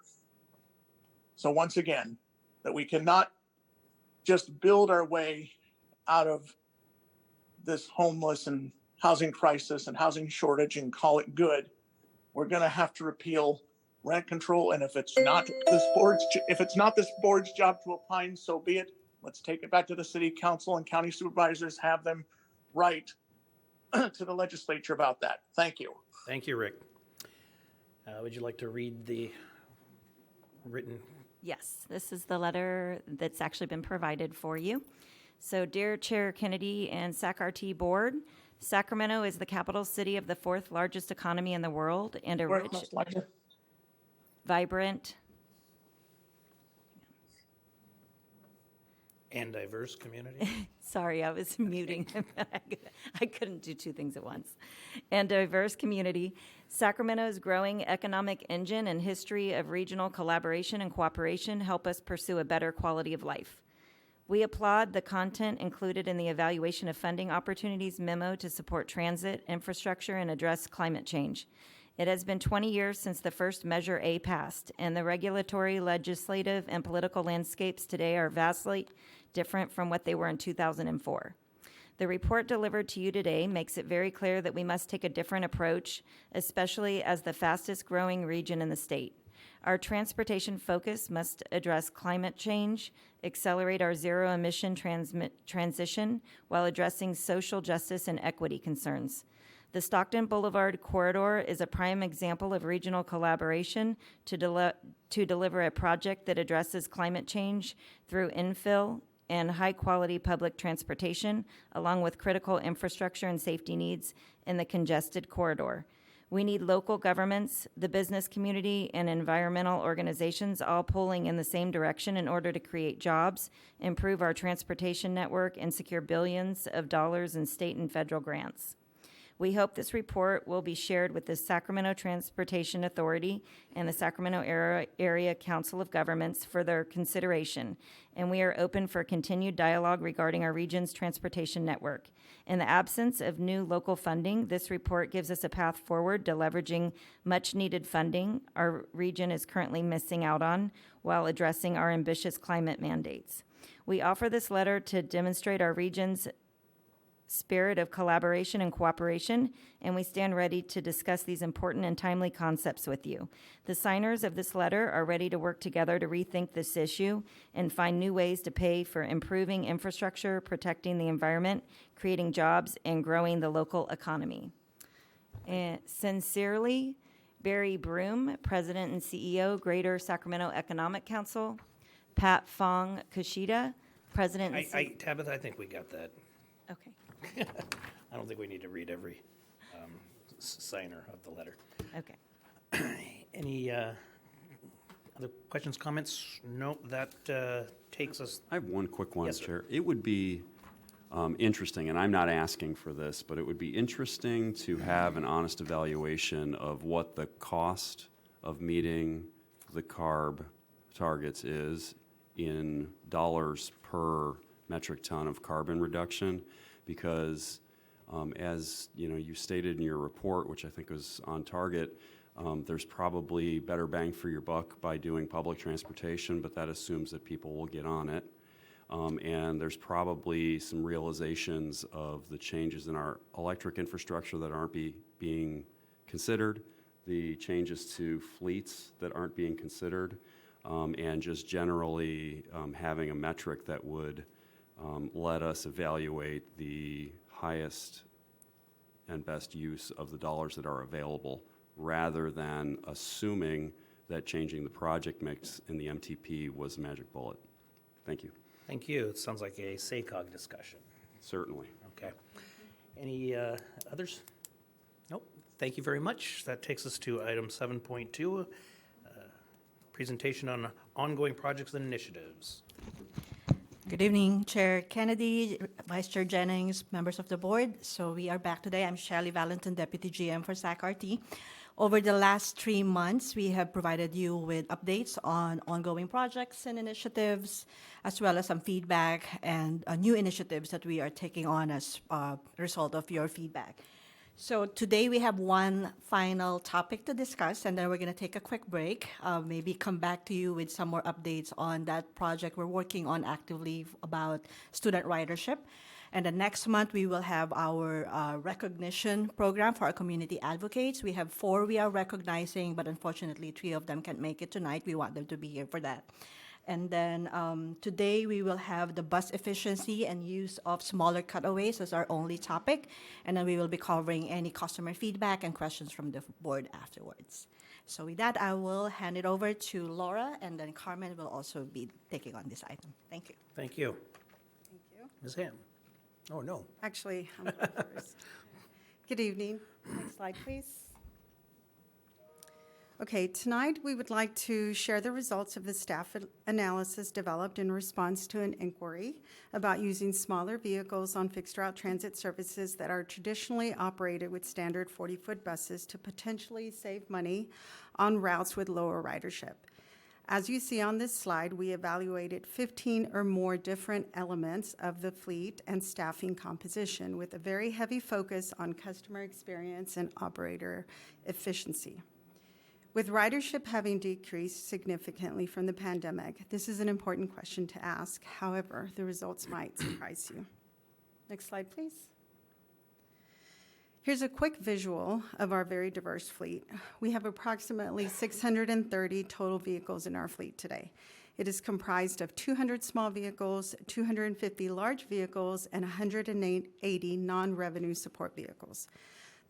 So once again, that we cannot just build our way out of this homeless and housing crisis and housing shortage and call it good. We're going to have to repeal rent control. And if it's not this board's job to opine, so be it. Let's take it back to the city council and county supervisors, have them write to the legislature about that. Thank you. Thank you, Rick. Would you like to read the written? Yes, this is the letter that's actually been provided for you. So, dear Chair Kennedy and SAC-RT Board, Sacramento is the capital city of the fourth largest economy in the world and a rich, vibrant, And diverse community? sorry, I was muting. I couldn't do two things at once. And diverse community. Sacramento's growing economic engine and history of regional collaboration and cooperation help us pursue a better quality of life. We applaud the content included in the Evaluation of Funding Opportunities memo to support transit, infrastructure, and address climate change. It has been 20 years since the first Measure A passed, and the regulatory, legislative, and political landscapes today are vastly different from what they were in 2004. The report delivered to you today makes it very clear that we must take a different approach, especially as the fastest growing region in the state. Our transportation focus must address climate change, accelerate our zero-emission transition while addressing social justice and equity concerns. The Stockton Boulevard corridor is a prime example of regional collaboration to deliver a project that addresses climate change through infill and high-quality public transportation, along with critical infrastructure and safety needs in the congested corridor. We need local governments, the business community, and environmental organizations all pulling in the same direction in order to create jobs, improve our transportation network, and secure billions of dollars in state and federal grants. We hope this report will be shared with the Sacramento Transportation Authority and the Sacramento Area Council of Governments for their consideration, and we are open for continued dialogue regarding our region's transportation network. In the absence of new local funding, this report gives us a path forward to leveraging much-needed funding our region is currently missing out on while addressing our ambitious climate mandates. We offer this letter to demonstrate our region's spirit of collaboration and cooperation, and we stand ready to discuss these important and timely concepts with you. The signers of this letter are ready to work together to rethink this issue and find new ways to pay for improving infrastructure, protecting the environment, creating jobs, and growing the local economy. And sincerely, Barry Broom, President and CEO, Greater Sacramento Economic Council. Pat Fong Kushida, President and Tabitha, I think we got that. Okay. I don't think we need to read every signer of the letter. Okay. Any other questions, comments? No, that takes us. I have one quick one, Yes, sir. Chair. It would be interesting, and I'm not asking for this, but it would be interesting to have an honest evaluation of what the cost of meeting the CARB targets is in dollars per metric ton of carbon reduction, because as you stated in your report, which I think was on target, there's probably better bang for your buck by doing public transportation, but that assumes that people will get on it. And there's probably some realizations of the changes in our electric infrastructure that aren't being considered, the changes to fleets that aren't being considered, and just generally having a metric that would let us evaluate the highest and best use of the dollars that are available, rather than assuming that changing the project mix in the MTP was the magic bullet. Thank you. Thank you. It sounds like a SACOG discussion. Certainly. Okay. Any others? Nope. Thank you very much. That takes us to item 7.2, presentation on ongoing projects and initiatives. Good evening, Chair Kennedy, Vice Chair Jennings, members of the board. So we are back today. I'm Shelley Valentin, Deputy GM for SAC-RT. Over the last 3 months, we have provided you with updates on ongoing projects and initiatives, as well as some feedback and new initiatives that we are taking on as a result of your feedback. So today we have one final topic to discuss, and then we're going to take a quick break, maybe come back to you with some more updates on that project we're working on actively about student ridership. And the next month, we will have our recognition program for our community advocates. We have 4 we are recognizing, but unfortunately, 3 of them can't make it tonight. We want them to be here for that. And then today, we will have the bus efficiency and use of smaller cutaways as our only topic. And then we will be covering any customer feedback and questions from the board afterwards. So with that, I will hand it over to Laura, and then Carmen will also be taking on this item. Thank you. Thank you. Thank you. Ms. Ham. Oh, no. Actually, I'm going first. Good evening. Next slide, please. Okay, tonight we would like to share the results of the staff analysis developed in response to an inquiry about using smaller vehicles on fixed route transit services that are traditionally operated with standard 40-foot buses to potentially save money on routes with lower ridership. As you see on this slide, we evaluated 15 or more different elements of the fleet and staffing composition with a very heavy focus on customer experience and operator efficiency. With ridership having decreased significantly from the pandemic, this is an important question to ask. However, the results might surprise you. Next slide, please. Here's a quick visual of our very diverse fleet. We have approximately 630 total vehicles in our fleet today. It is comprised of 200 small vehicles, 250 large vehicles, and 180 non-revenue support vehicles.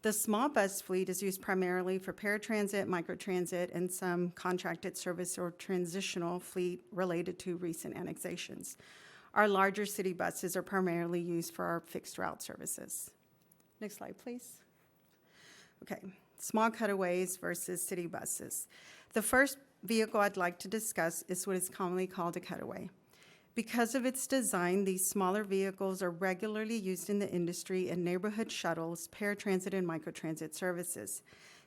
The small bus fleet is used primarily for paratransit, microtransit, and some contracted service or transitional fleet related to recent annexations. Our larger city buses are primarily used for our fixed route services. Next slide, please. Okay, small cutaways versus city buses. The first vehicle I'd like to discuss is what is commonly called a cutaway. Because of its design, these smaller vehicles are regularly used in the industry in neighborhood shuttles, paratransit, and microtransit services.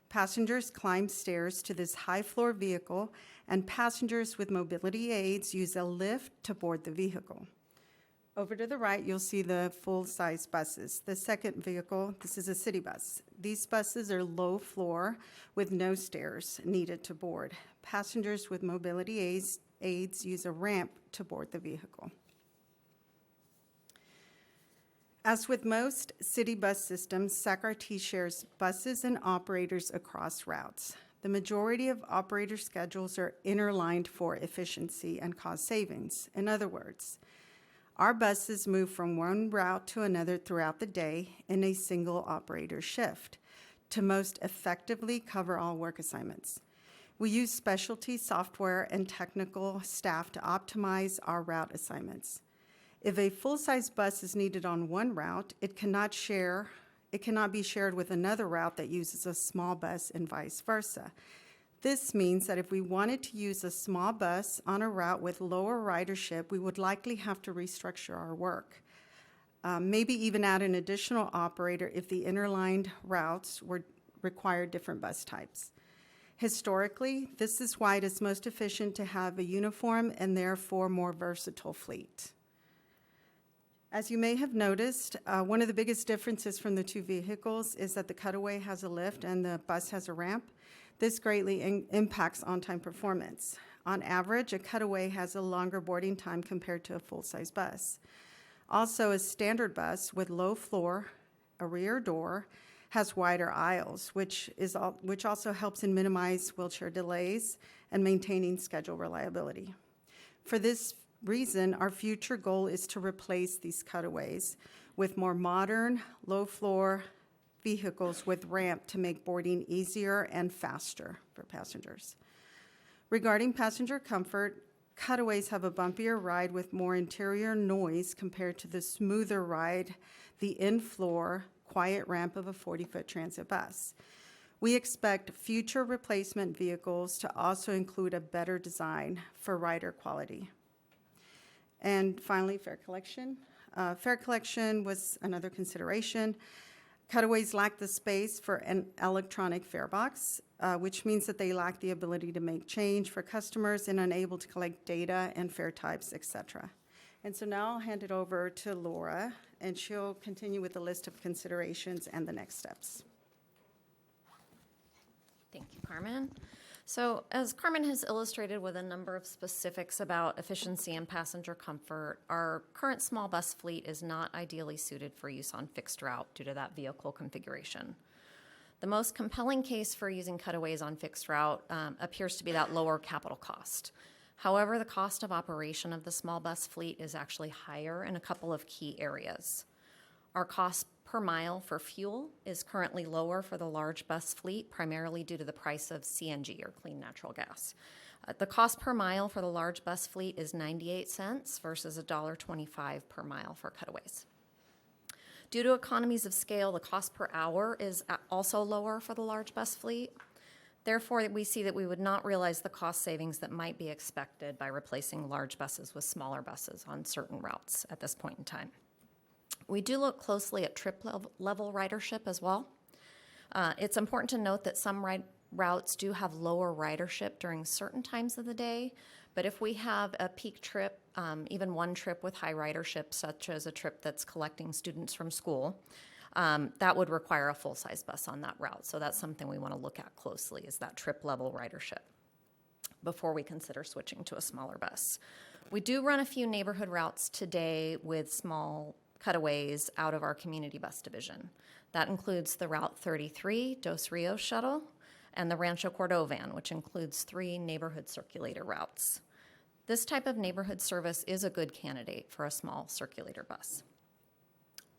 Passengers climb stairs to this high-floor vehicle, and passengers with mobility aids use a lift to board the vehicle. Over to the right, you'll see the full-size buses. The second vehicle, this is a city bus. These buses are low floor with no stairs needed to board. Passengers with mobility aids use a ramp to board the vehicle. As with most city bus systems, SAC-RT shares buses and operators across routes. The majority of operator schedules are interlined for efficiency and cost savings. In other words, our buses move from one route to another throughout the day in a single operator shift to most effectively cover all work assignments. We use specialty software and technical staff to optimize our route assignments. If a full-size bus is needed on one route, it cannot be shared with another route that uses a small bus and vice versa. This means that if we wanted to use a small bus on a route with lower ridership, we would likely have to restructure our work. Maybe even add an additional operator if the interlined routes required different bus types. Historically, this is why it is most efficient to have a uniform and therefore more versatile fleet. As you may have noticed, one of the biggest differences from the two vehicles is that the cutaway has a lift and the bus has a ramp. This greatly impacts on-time performance. On average, a cutaway has a longer boarding time compared to a full-size bus. Also, a standard bus with low floor, a rear door, has wider aisles, which also helps in minimize wheelchair delays and maintaining schedule reliability. For this reason, our future goal is to replace these cutaways with more modern, low-floor vehicles with ramp to make boarding easier and faster for passengers. Regarding passenger comfort, cutaways have a bumpier ride with more interior noise compared to the smoother ride, the in-floor, quiet ramp of a 40-foot transit bus. We expect future replacement vehicles to also include a better design for rider quality. And finally, fare collection. Fare collection was another consideration. Cutaways lack the space for an electronic fare box, which means that they lack the ability to make change for customers and unable to collect data and fare types, etc. And so now I'll hand it over to Laura, and she'll continue with the list of considerations and the next steps. Thank you, Carmen. So as Carmen has illustrated with a number of specifics about efficiency and passenger comfort, our current small bus fleet is not ideally suited for use on fixed route due to that vehicle configuration. The most compelling case for using cutaways on fixed route appears to be that lower capital cost. However, the cost of operation of the small bus fleet is actually higher in a couple of key areas. Our cost per mile for fuel is currently lower for the large bus fleet, primarily due to the price of CNG, or clean natural gas. The cost per mile for the large bus fleet is 98 cents versus $1.25 per mile for cutaways. Due to economies of scale, the cost per hour is also lower for the large bus fleet. Therefore, we see that we would not realize the cost savings that might be expected by replacing large buses with smaller buses on certain routes at this point in time. We do look closely at trip level ridership as well. It's important to note that some routes do have lower ridership during certain times of the day, but if we have a peak trip, even one trip with high ridership, such as a trip that's collecting students from school, that would require a full-size bus on that route. So that's something we want to look at closely, is that trip level ridership before we consider switching to a smaller bus. We do run a few neighborhood routes today with small cutaways out of our community bus division. That includes the Route 33 Dos Rios shuttle and the Rancho Cordovan, which includes 3 neighborhood circulator routes. This type of neighborhood service is a good candidate for a small circulator bus.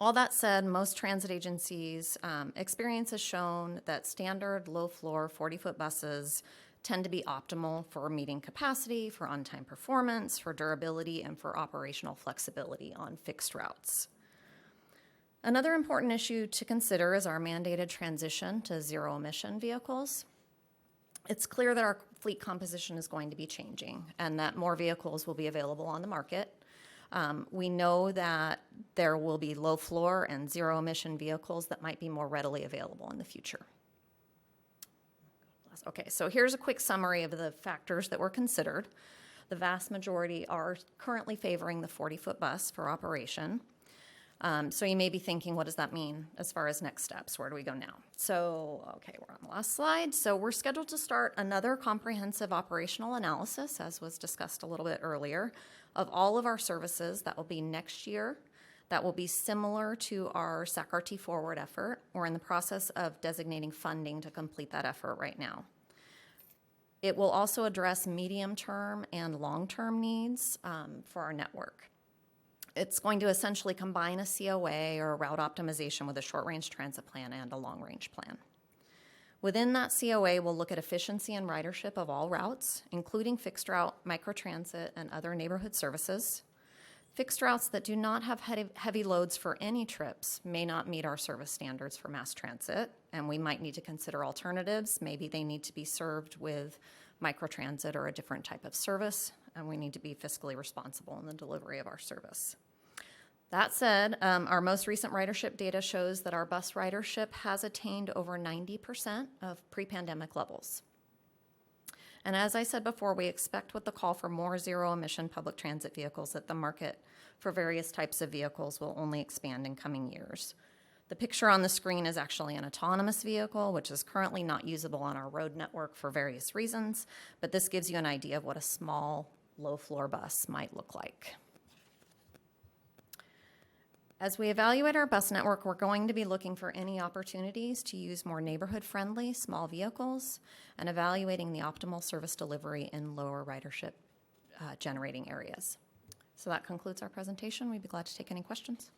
All that said, most transit agencies' experience has shown that standard low-floor 40-foot buses tend to be optimal for meeting capacity, for on-time performance, for durability, and for operational flexibility on fixed routes. Another important issue to consider is our mandated transition to zero-emission vehicles. It's clear that our fleet composition is going to be changing and that more vehicles will be available on the market. We know that there will be low-floor and zero-emission vehicles that might be more readily available in the future. Okay, so here's a quick summary of the factors that were considered. The vast majority are currently favoring the 40-foot bus for operation. So you may be thinking, what does that mean as far as next steps? Where do we go now? So, okay, we're on the last slide. So we're scheduled to start another comprehensive operational analysis, as was discussed a little bit earlier, of all of our services. That will be next year. That will be similar to our SAC-RT Forward effort. We're in the process of designating funding to complete that effort right now. It will also address medium-term and long-term needs for our network. It's going to essentially combine a COA or a route optimization with a short-range transit plan and a long-range plan. Within that COA, we'll look at efficiency and ridership of all routes, including fixed route, microtransit, and other neighborhood services. Fixed routes that do not have heavy loads for any trips may not meet our service standards for mass transit, and we might need to consider alternatives. Maybe they need to be served with microtransit or a different type of service, and we need to be fiscally responsible in the delivery of our service. That said, our most recent ridership data shows that our bus ridership has attained over 90% of pre-pandemic levels. And as I said before, we expect with the call for more zero-emission public transit vehicles that the market for various types of vehicles will only expand in coming years. The picture on the screen is actually an autonomous vehicle, which is currently not usable on our road network for various reasons, but this gives you an idea of what a small, low-floor bus might look like. As we evaluate our bus network, we're going to be looking for any opportunities to use more neighborhood-friendly small vehicles and evaluating the optimal service delivery in lower ridership generating areas. So that concludes our presentation. We'd be glad to take any questions.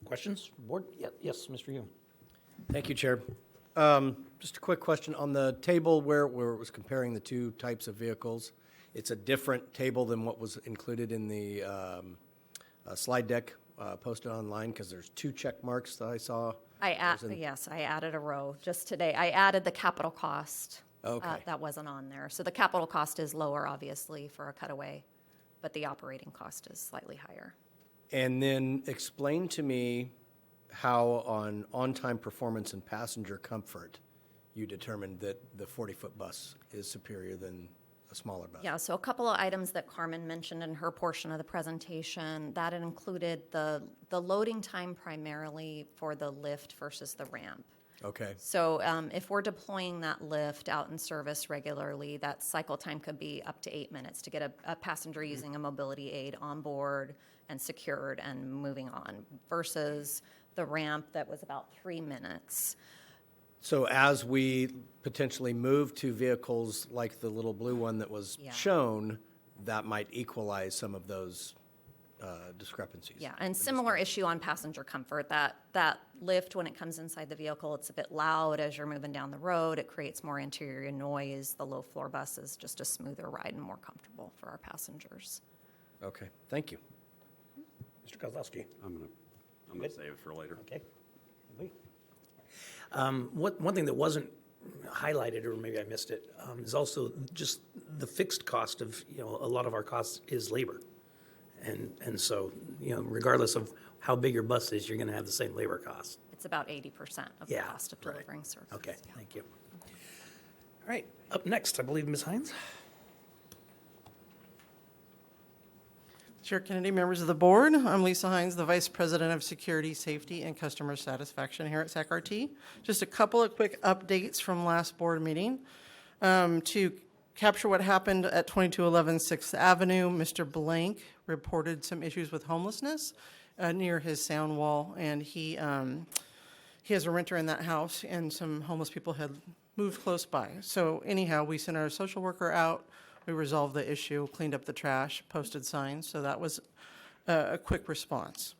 Questions? Board? Yes, Mr. Hume. Thank you, Chair. Just a quick question. On the table where it was comparing the two types of vehicles, it's a different table than what was included in the slide deck posted online, because there's two check marks that I saw. Yes, I added a row just today. I added the capital cost. Okay. That wasn't on there. So the capital cost is lower, obviously, for a cutaway, but the operating cost is slightly higher. And then explain to me how on-time performance and passenger comfort, you determined that the 40-foot bus is superior than a smaller bus. Yeah, so a couple of items that Carmen mentioned in her portion of the presentation, that included the loading time primarily for the lift versus the ramp. Okay. So if we're deploying that lift out in service regularly, that cycle time could be up to 8 minutes to get a passenger using a mobility aid on board and secured and moving on, versus the ramp that was about 3 minutes. So as we potentially move to vehicles like the little blue one that was shown, that might equalize some of those discrepancies. Yeah, and similar issue on passenger comfort. That lift, when it comes inside the vehicle, it's a bit loud as you're moving down the road. It creates more interior noise. The low floor bus is just a smoother ride and more comfortable for our passengers. Okay, thank you. Mr. Kozlowski. I'm gonna save it for later. Okay. One thing that wasn't highlighted, or maybe I missed it, is also just the fixed cost of, a lot of our costs is labor. And so, regardless of how big your bus is, you're going to have the same labor costs. It's about 80% of the cost of delivering service. Okay, thank you. All right, up next, I believe, Ms. Hines. Chair Kennedy, members of the board, I'm Lisa Hines, the Vice President of Security, Safety, and Customer Satisfaction here at SACRT. Just a couple of quick updates from last board meeting. To capture what happened at 2211 6th Avenue, Mr. Blank reported some issues with homelessness near his sound wall, and he has a renter in that house, and some homeless people had moved close by. So anyhow, we sent our social worker out. We resolved the issue, cleaned up the trash, posted signs, so that was a quick response.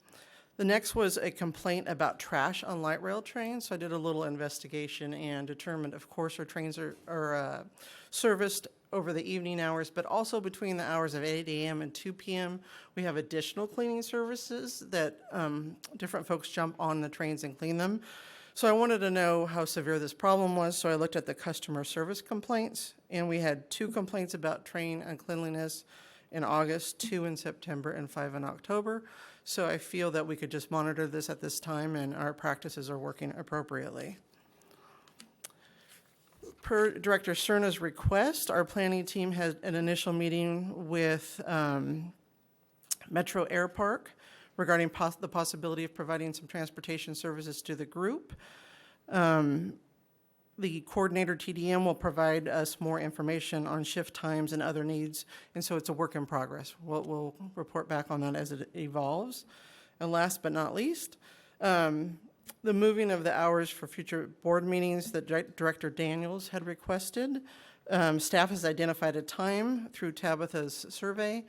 The next was a complaint about trash on light rail trains, so I did a little investigation and determined, of course, our trains are serviced over the evening hours, but also between the hours of 8 a.m. and 2 p.m. We have additional cleaning services that different folks jump on the trains and clean them. So I wanted to know how severe this problem was, so I looked at the customer service complaints, and we had 2 complaints about train uncleanliness in August, 2 in September, and 5 in October. So I feel that we could just monitor this at this time, and our practices are working appropriately. Per Director Cerna's request, our planning team had an initial meeting with Metro Air Park regarding the possibility of providing some transportation services to the group. The coordinator TDM will provide us more information on shift times and other needs, and so it's a work in progress. We'll report back on that as it evolves. And last but not least, the moving of the hours for future board meetings that Director Daniels had requested. Staff has identified a time through Tabitha's survey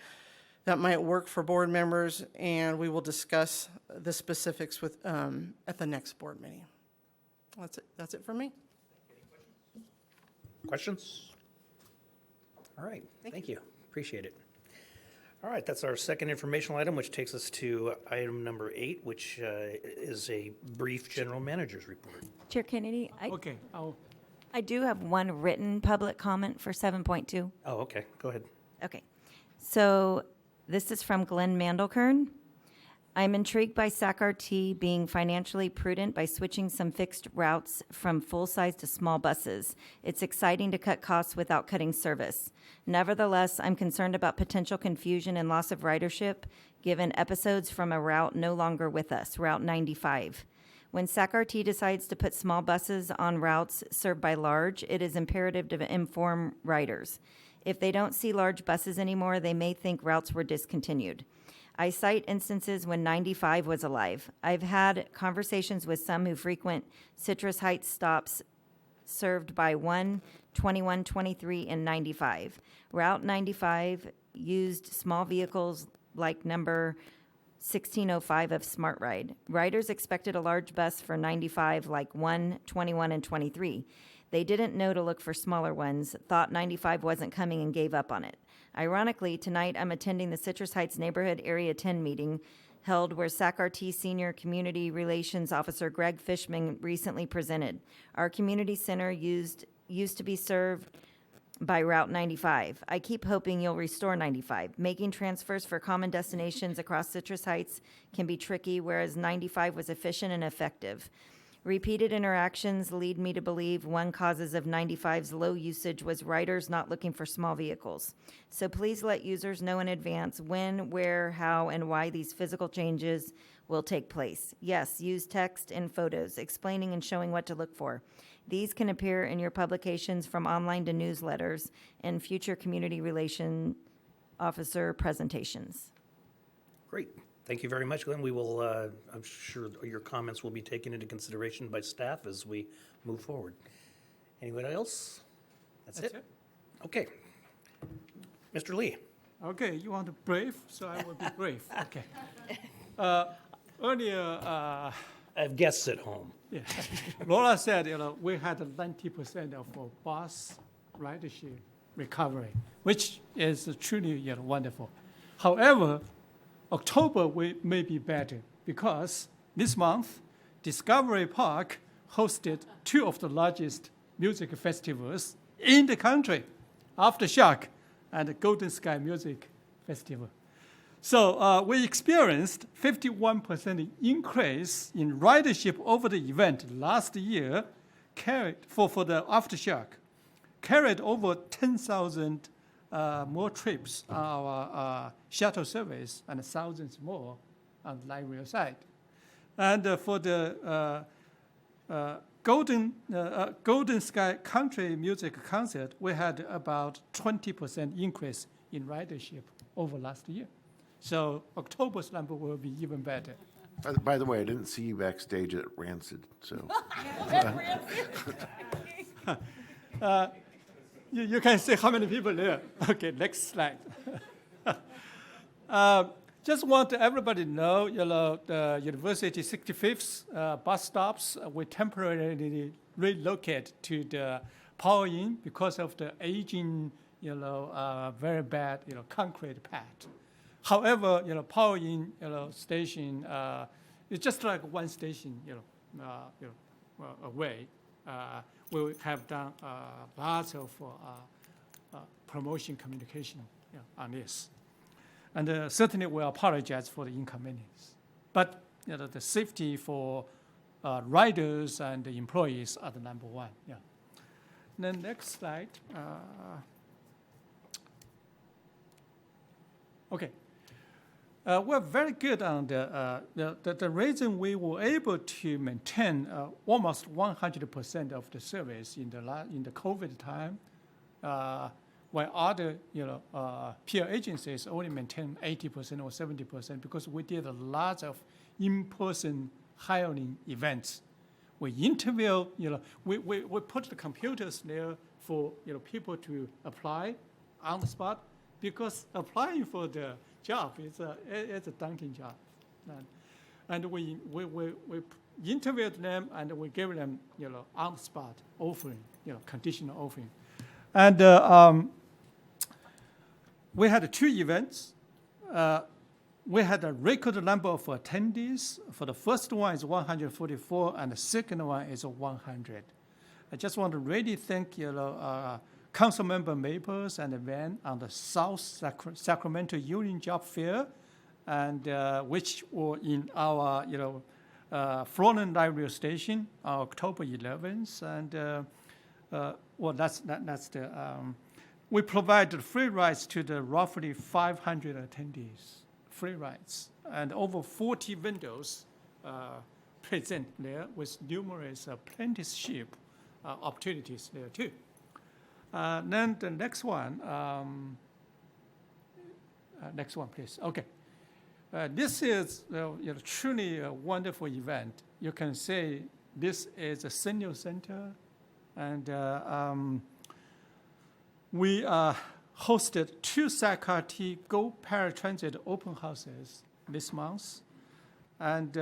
that might work for board members, and we will discuss the specifics with at the next board meeting. That's it for me. Questions? All right, thank you. Appreciate it. All right, that's our second informational item, which takes us to item number 8, which is a brief general manager's report. Chair Kennedy, Okay, I do have one written public comment for 7.2. Oh, okay, go ahead. Okay. So this is from Glenn Mandelkern. I'm intrigued by SACRT being financially prudent by switching some fixed routes from full-size to small buses. It's exciting to cut costs without cutting service. Nevertheless, I'm concerned about potential confusion and loss of ridership given episodes from a route no longer with us, Route 95. When SACRT decides to put small buses on routes served by large, it is imperative to inform riders. If they don't see large buses anymore, they may think routes were discontinued. I cite instances when 95 was alive. I've had conversations with some who frequent Citrus Heights stops served by 1, 21, 23, and 95. Route 95 used small vehicles like number 1605 of Smart Ride. Riders expected a large bus for 95 like 1, 21, and 23. They didn't know to look for smaller ones, thought 95 wasn't coming, and gave up on it. Ironically, tonight I'm attending the Citrus Heights Neighborhood Area 10 meeting held where SACRT Senior Community Relations Officer Greg Fishman recently presented. Our community center used to be served by Route 95. I keep hoping you'll restore 95. Making transfers for common destinations across Citrus Heights can be tricky, whereas 95 was efficient and effective. Repeated interactions lead me to believe one causes of 95's low usage was riders not looking for small vehicles. So please let users know in advance when, where, how, and why these physical changes will take place. Yes, use text and photos explaining and showing what to look for. These can appear in your publications from online to newsletters and future community relation officer presentations. Great. Thank you very much, Glenn. We will, I'm sure your comments will be taken into consideration by staff as we move forward. Anyone else? That's it? Okay. Mr. Lee. Okay, you want to brief, so I will be brief. Okay. Earlier, I have guests at home. yeah, Laura said, we had 90% of bus ridership recovery, which is truly wonderful. However, October may be better because this month, Discovery Park hosted two of the largest music festivals in the country, Aftershock and the Golden Sky Music Festival. So we experienced 51% increase in ridership over the event last year, carried for the Aftershock, carried over 10,000 more trips on our shuttle service and thousands more on the light rail side. And for the Golden Sky Country Music Concert, we had about 20% increase in ridership over last year. So October's number will be even better. By the way, I didn't see you backstage at Rancid, so. You can see how many people there. Okay, next slide. Just want everybody to know, the University 65th bus stops we temporarily relocate to the Power Inn because of the aging, very bad, concrete pad. However, Power Inn, station, it's just like one station, away. We have done lots of promotion communication on this. And certainly we apologize for the inconvenience. But the safety for riders and the employees are the number one. Yeah. And then next slide. Okay. We're very good on the reason we were able to maintain almost 100% of the service in the COVID time, while other peer agencies only maintain 80% or 70% because we did a lot of in-person hiring events. We interview, we put the computers there for people to apply on the spot because applying for the job is a daunting job, and we interviewed them and we gave them on the spot offering, conditional offering, and we had two events. We had a record number of attendees. For the first one is 144, and the second one is 100. I just want to really thank Councilmember Maples and Van on the South Sacramento Union Job Fair, and which were in our Florence Light Rail Station on October 11th, and that's the. We provided free rides to the roughly 500 attendees, free rides, and over 40 vendors present there with numerous apprenticeship opportunities there too. Then the next one, please. Okay, this is truly a wonderful event. You can say this is a senior center, and we hosted 2 SACRT Go Paratransit open houses this month. And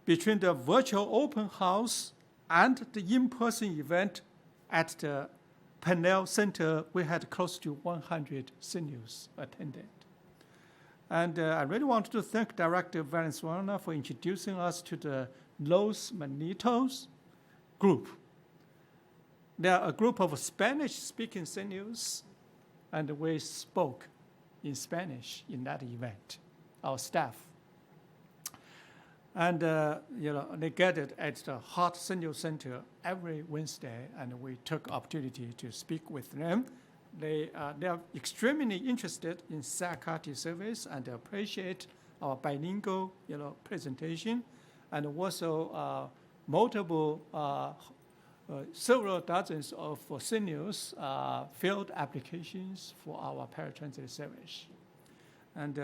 between the virtual open house and the in-person event at the Pennell Center, we had close to 100 seniors attended. And I really want to thank Director Valenzuela for introducing us to the Los Manitos group. They are a group of Spanish-speaking seniors, and we spoke in Spanish in that event, our staff. And they gathered at the Heart Senior Center every Wednesday, and we took opportunity to speak with them. They are extremely interested in SACRT service and appreciate our bilingual presentation, and also several dozens of seniors filled applications for our paratransit service. And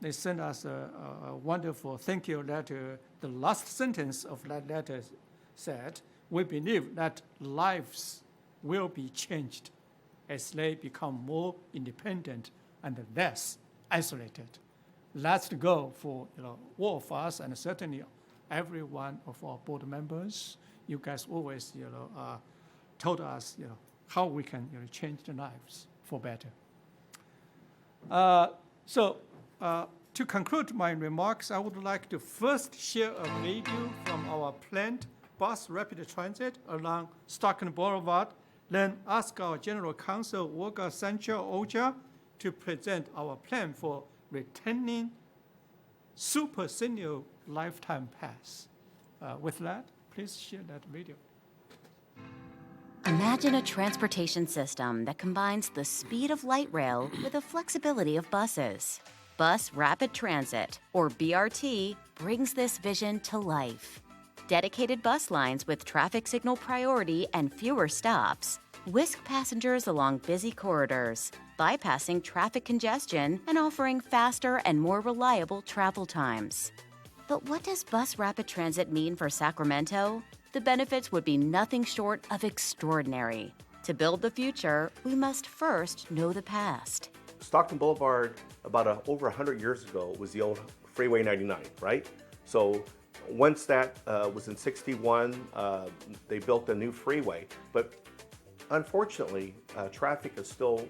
they sent us a wonderful thank you letter. The last sentence of that letter said, "We believe that lives will be changed as they become more independent and less isolated." That's the goal for all of us, and certainly every one of our board members. You guys always told us how we can change the lives for better. To conclude my remarks, I would like to first share a video from our planned bus rapid transit along Stockton Boulevard, then ask our General Counsel, Olga Sancho-Oja, to present our plan for returning Super Senior Lifetime Pass. With that, please share that video. Imagine a transportation system that combines the speed of light rail with the flexibility of buses. Bus Rapid Transit, or BRT, brings this vision to life. Dedicated bus lines with traffic signal priority and fewer stops whisk passengers along busy corridors, bypassing traffic congestion and offering faster and more reliable travel times. But what does Bus Rapid Transit mean for Sacramento? The benefits would be nothing short of extraordinary. To build the future, we must first know the past. Stockton Boulevard, about over 100 years ago, was the old Freeway 99, right? So once that was in 61, they built a new freeway. But unfortunately, traffic is still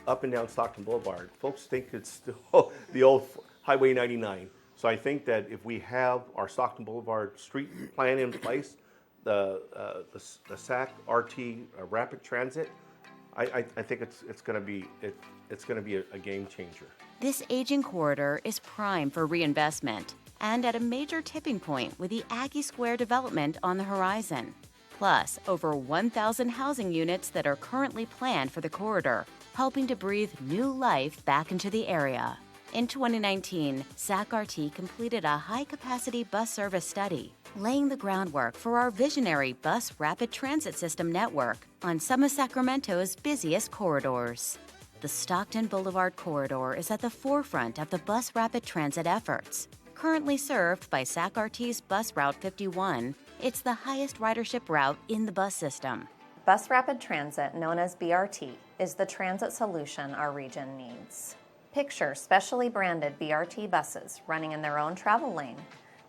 up and down Stockton Boulevard. Folks think it's still the old Highway 99. So I think that if we have our Stockton Boulevard street plan in place, the SAC RT Rapid Transit, I think it's going to be a game changer. This aging corridor is prime for reinvestment and at a major tipping point with the Aggie Square development on the horizon. Plus, over 1,000 housing units that are currently planned for the corridor, helping to breathe new life back into the area. In 2019, SAC-RT completed a high-capacity bus service study, laying the groundwork for our visionary bus rapid transit system network on some of Sacramento's busiest corridors. The Stockton Boulevard corridor is at the forefront of the bus rapid transit efforts. Currently served by SAC-RT's Bus Route 51, it's the highest ridership route in the bus system. Bus Rapid Transit, known as BRT, is the transit solution our region needs. Picture specially branded BRT buses running in their own travel lane,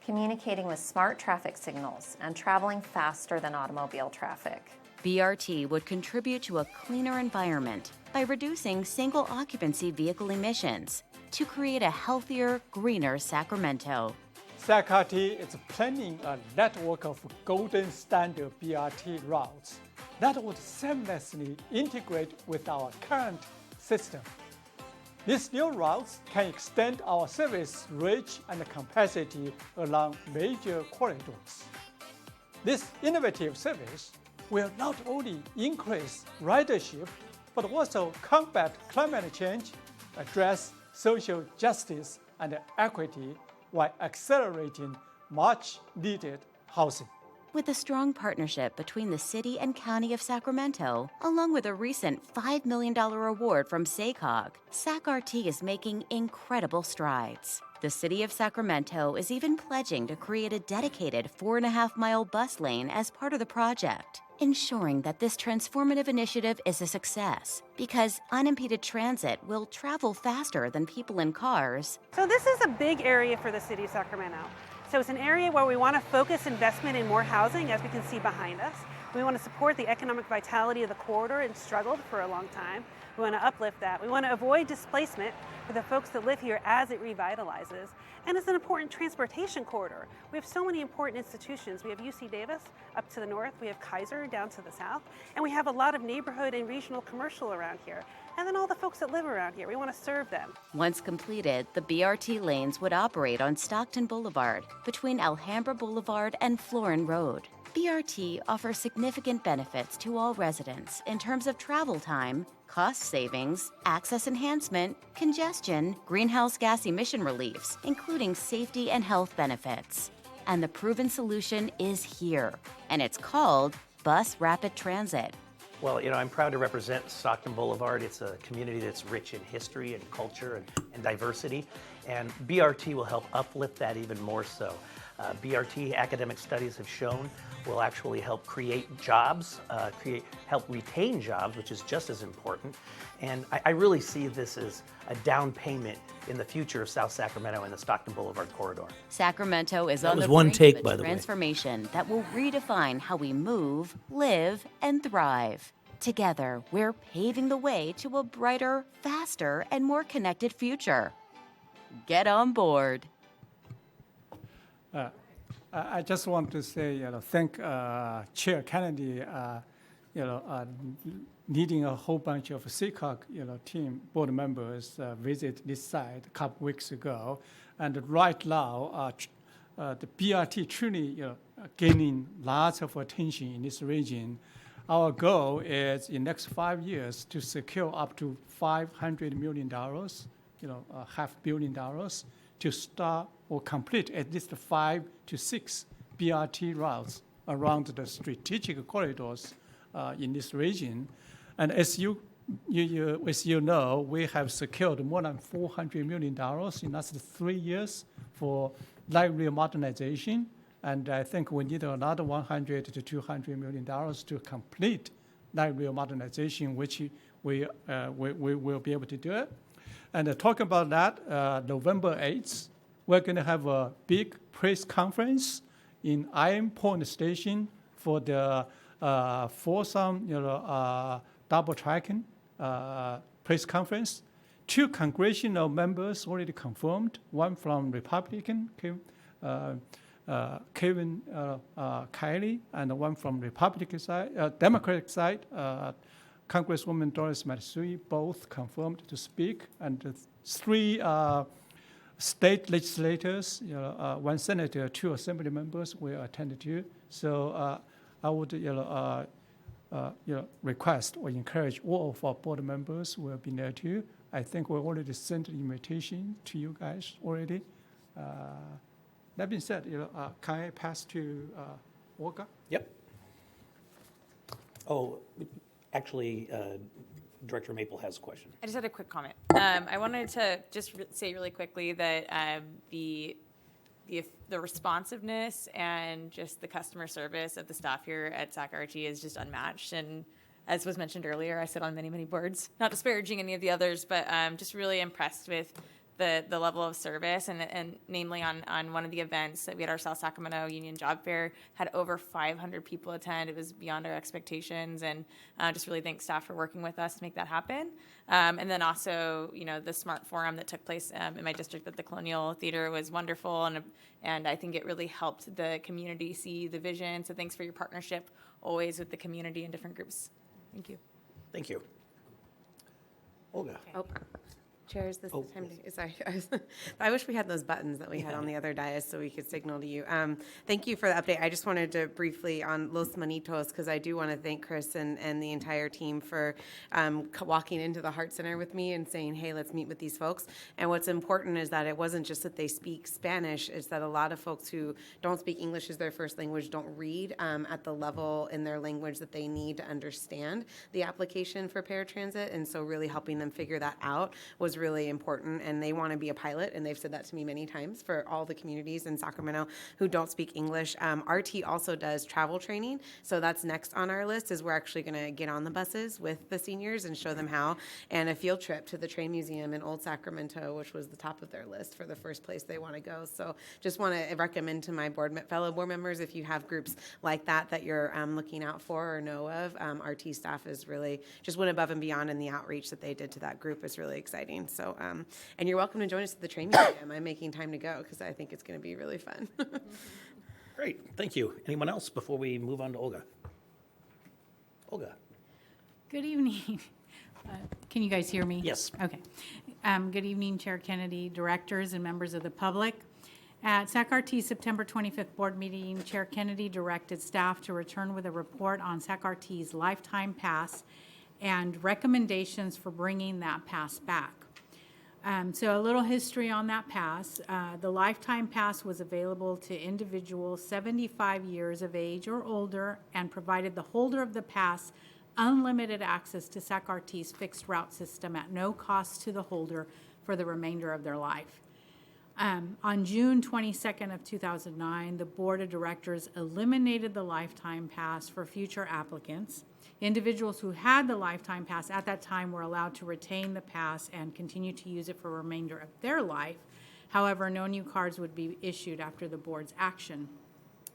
communicating with smart traffic signals and traveling faster than automobile traffic. BRT would contribute to a cleaner environment by reducing single occupancy vehicle emissions to create a healthier, greener Sacramento. SAC-RT is planning a network of golden standard BRT routes that would seamlessly integrate with our current system. These new routes can extend our service reach and capacity along major corridors. This innovative service will not only increase ridership, but also combat climate change, address social justice and equity while accelerating much-needed housing. With a strong partnership between the City and County of Sacramento, along with a recent $5 million award from SACOG, SacRT is making incredible strides. The City of Sacramento is even pledging to create a dedicated 4.5-mile bus lane as part of the project, ensuring that this transformative initiative is a success, because unimpeded transit will travel faster than people in cars. So this is a big area for the City of Sacramento. So it's an area where we want to focus investment in more housing, as we can see behind us. We want to support the economic vitality of the corridor. It's struggled for a long time. We want to uplift that. We want to avoid displacement for the folks that live here as it revitalizes. And it's an important transportation corridor. We have so many important institutions. We have UC Davis up to the north. We have Kaiser down to the south. And we have a lot of neighborhood and regional commercial around here. And then all the folks that live around here, we want to serve them. Once completed, the BRT lanes would operate on Stockton Boulevard between Alhambra Boulevard and Florin Road. BRT offers significant benefits to all residents in terms of travel time, cost savings, access enhancement, congestion, greenhouse gas emission reliefs, including safety and health benefits. And the proven solution is here, and it's called Bus Rapid Transit. Well, I'm proud to represent Stockton Boulevard. It's a community that's rich in history and culture and diversity, and BRT will help uplift that even more so. BRT, academic studies have shown, will actually help create jobs, help retain jobs, which is just as important. And I really see this as a down payment in the future of South Sacramento and the Stockton Boulevard corridor. Sacramento is That on was the one brink take, of by a the way. transformation that will redefine how we move, live, and thrive. Together, we're paving the way to a brighter, faster, and more connected future. Get on board. I just want to say, thank Chair Kennedy, leading a whole bunch of SACOG, team board members visit this site a couple weeks ago, and right now, the BRT truly, gaining lots of attention in this region. Our goal is in next 5 years to secure up to $500 million, $500 million to start or complete at least 5 to 6 BRT routes around the strategic corridors in this region. And as you know, we have secured more than $400 million in last 3 years for light rail modernization. And I think we need another $100 to $200 million to complete light rail modernization, which we will be able to do it. And talking about that, November 8th, we're going to have a big press conference in Iron Point Station for the Folsom, double tracking press conference. 2 congressional members already confirmed. One from Republican, Kevin Kiley, and one from Republican side, Democratic side, Congresswoman Doris Matsui, both confirmed to speak, and 3 state legislators, 1 senator, 2 assembly members will attend to. So I would, request or encourage all of our board members will be there too. I think we already sent an invitation to you guys already. That being said, can I pass to Olga? Yep. Oh, actually, Director Maple has a question. I just had a quick comment. I wanted to just say really quickly that the responsiveness and just the customer service of the staff here at SacRT is just unmatched. And as was mentioned earlier, I sit on many, many boards, not disparaging any of the others, but just really impressed with the level of service, and namely on one of the events that we had, our South Sacramento Union Job Fair, had over 500 people attend. It was beyond our expectations, and just really thank staff for working with us to make that happen. And then also, the SMART Forum that took place in my district at the Colonial Theater was wonderful, and I think it really helped the community see the vision. So thanks for your partnership always with the community and different groups. Thank you. Thank you. Olga. Oh. Chair, is this Oh, the time to, sorry, I wish we had those buttons that we had on the other dais so we could signal to you. Thank you for the update. I just wanted to briefly on Los Manitos, because I do want to thank Chris and the entire team for walking into the Heart Center with me and saying, hey, let's meet with these folks. And what's important is that it wasn't just that they speak Spanish, it's that a lot of folks who don't speak English as their first language don't read at the level in their language that they need to understand the application for paratransit. And so really helping them figure that out was really important. And they want to be a pilot, and they've said that to me many times, for all the communities in Sacramento who don't speak English. RT also does travel training, so that's next on our list, is we're actually going to get on the buses with the seniors and show them how, and a field trip to the Train Museum in Old Sacramento, which was the top of their list for the first place they want to go. So just want to recommend to my fellow board members, if you have groups like that that you're looking out for or know of, RT staff is really just went above and beyond in the outreach that they did to that group. Is really exciting. So, and you're welcome to join us at the Train Museum. I'm making time to go because I think it's going to be really fun. Great, thank you. Anyone else before we move on to Olga? Olga? Good evening. Can you guys hear me? Yes. Okay. Good evening, Chair Kennedy, directors, and members of the public. At SAC-RT's September 25th board meeting, Chair Kennedy directed staff to return with a report on SAC-RT's lifetime pass and recommendations for bringing that pass back. So a little history on that pass. The lifetime pass was available to individuals 75 years of age or older and provided the holder of the pass unlimited access to SAC-RT's fixed route system at no cost to the holder for the remainder of their life. On June 22nd of 2009, the Board of Directors eliminated the lifetime pass for future applicants. Individuals who had the lifetime pass at that time were allowed to retain the pass and continue to use it for the remainder of their life. However, no new cards would be issued after the board's action.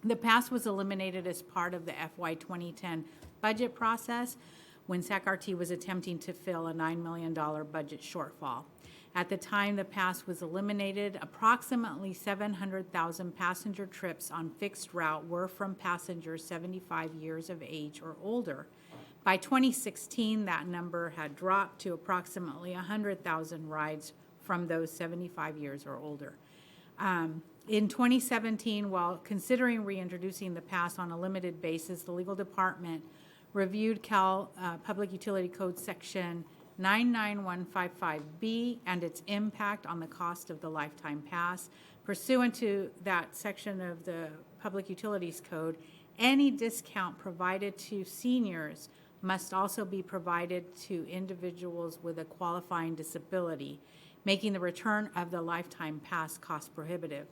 The pass was eliminated as part of the FY 2010 budget process when SAC-RT was attempting to fill a $9 million budget shortfall. At the time the pass was eliminated, approximately 700,000 passenger trips on fixed route were from passengers 75 years of age or older. By 2016, that number had dropped to approximately 100,000 rides from those 75 years or older. In 2017, while considering reintroducing the pass on a limited basis, the legal department reviewed Cal Public Utility Code Section 99155B and its impact on the cost of the lifetime pass. Pursuant to that section of the Public Utilities Code, any discount provided to seniors must also be provided to individuals with a qualifying disability, making the return of the lifetime pass cost prohibitive.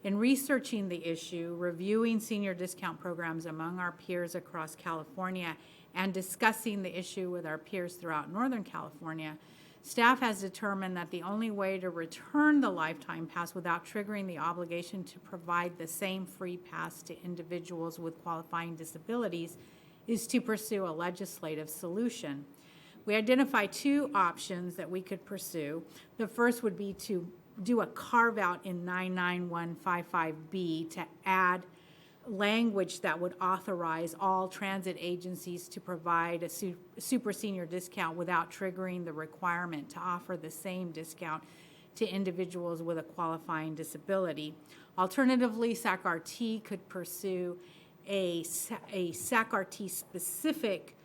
In researching the issue, reviewing senior discount programs among our peers across California, and discussing the issue with our peers throughout Northern California, staff has determined that the only way to return the lifetime pass without triggering the obligation to provide the same free pass to individuals with qualifying disabilities is to pursue a legislative solution. We identify two options that we could pursue. The first would be to do a carve-out in 99155B to add language that would authorize all transit agencies to provide a super senior discount without triggering the requirement to offer the same discount to individuals with a qualifying disability. Alternatively, SAC-RT could pursue a SAC-RT specific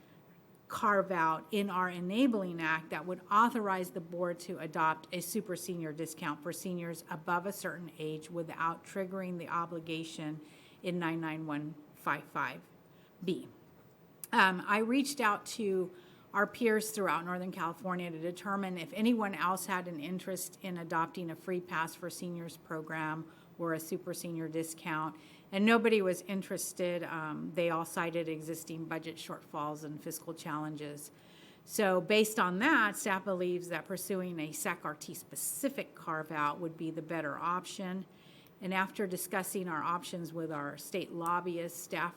carve-out in our Enabling Act that would authorize the board to adopt a super senior discount for seniors above a certain age without triggering the obligation in 99155B. I reached out to our peers throughout Northern California to determine if anyone else had an interest in adopting a free pass for seniors program or a super senior discount, and nobody was interested. They all cited existing budget shortfalls and fiscal challenges. So based on that, staff believes that pursuing a SAC-RT specific carve-out would be the better option. And after discussing our options with our state lobbyists, staff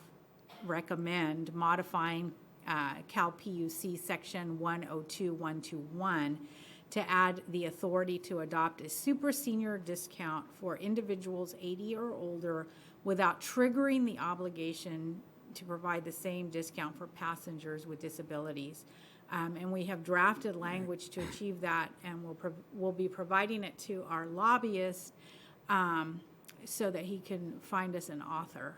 recommend modifying Cal PUC Section 102121 to add the authority to adopt a super senior discount for individuals 80 or older without triggering the obligation to provide the same discount for passengers with disabilities. And we have drafted language to achieve that, and we'll be providing it to our lobbyist so that he can find us an author.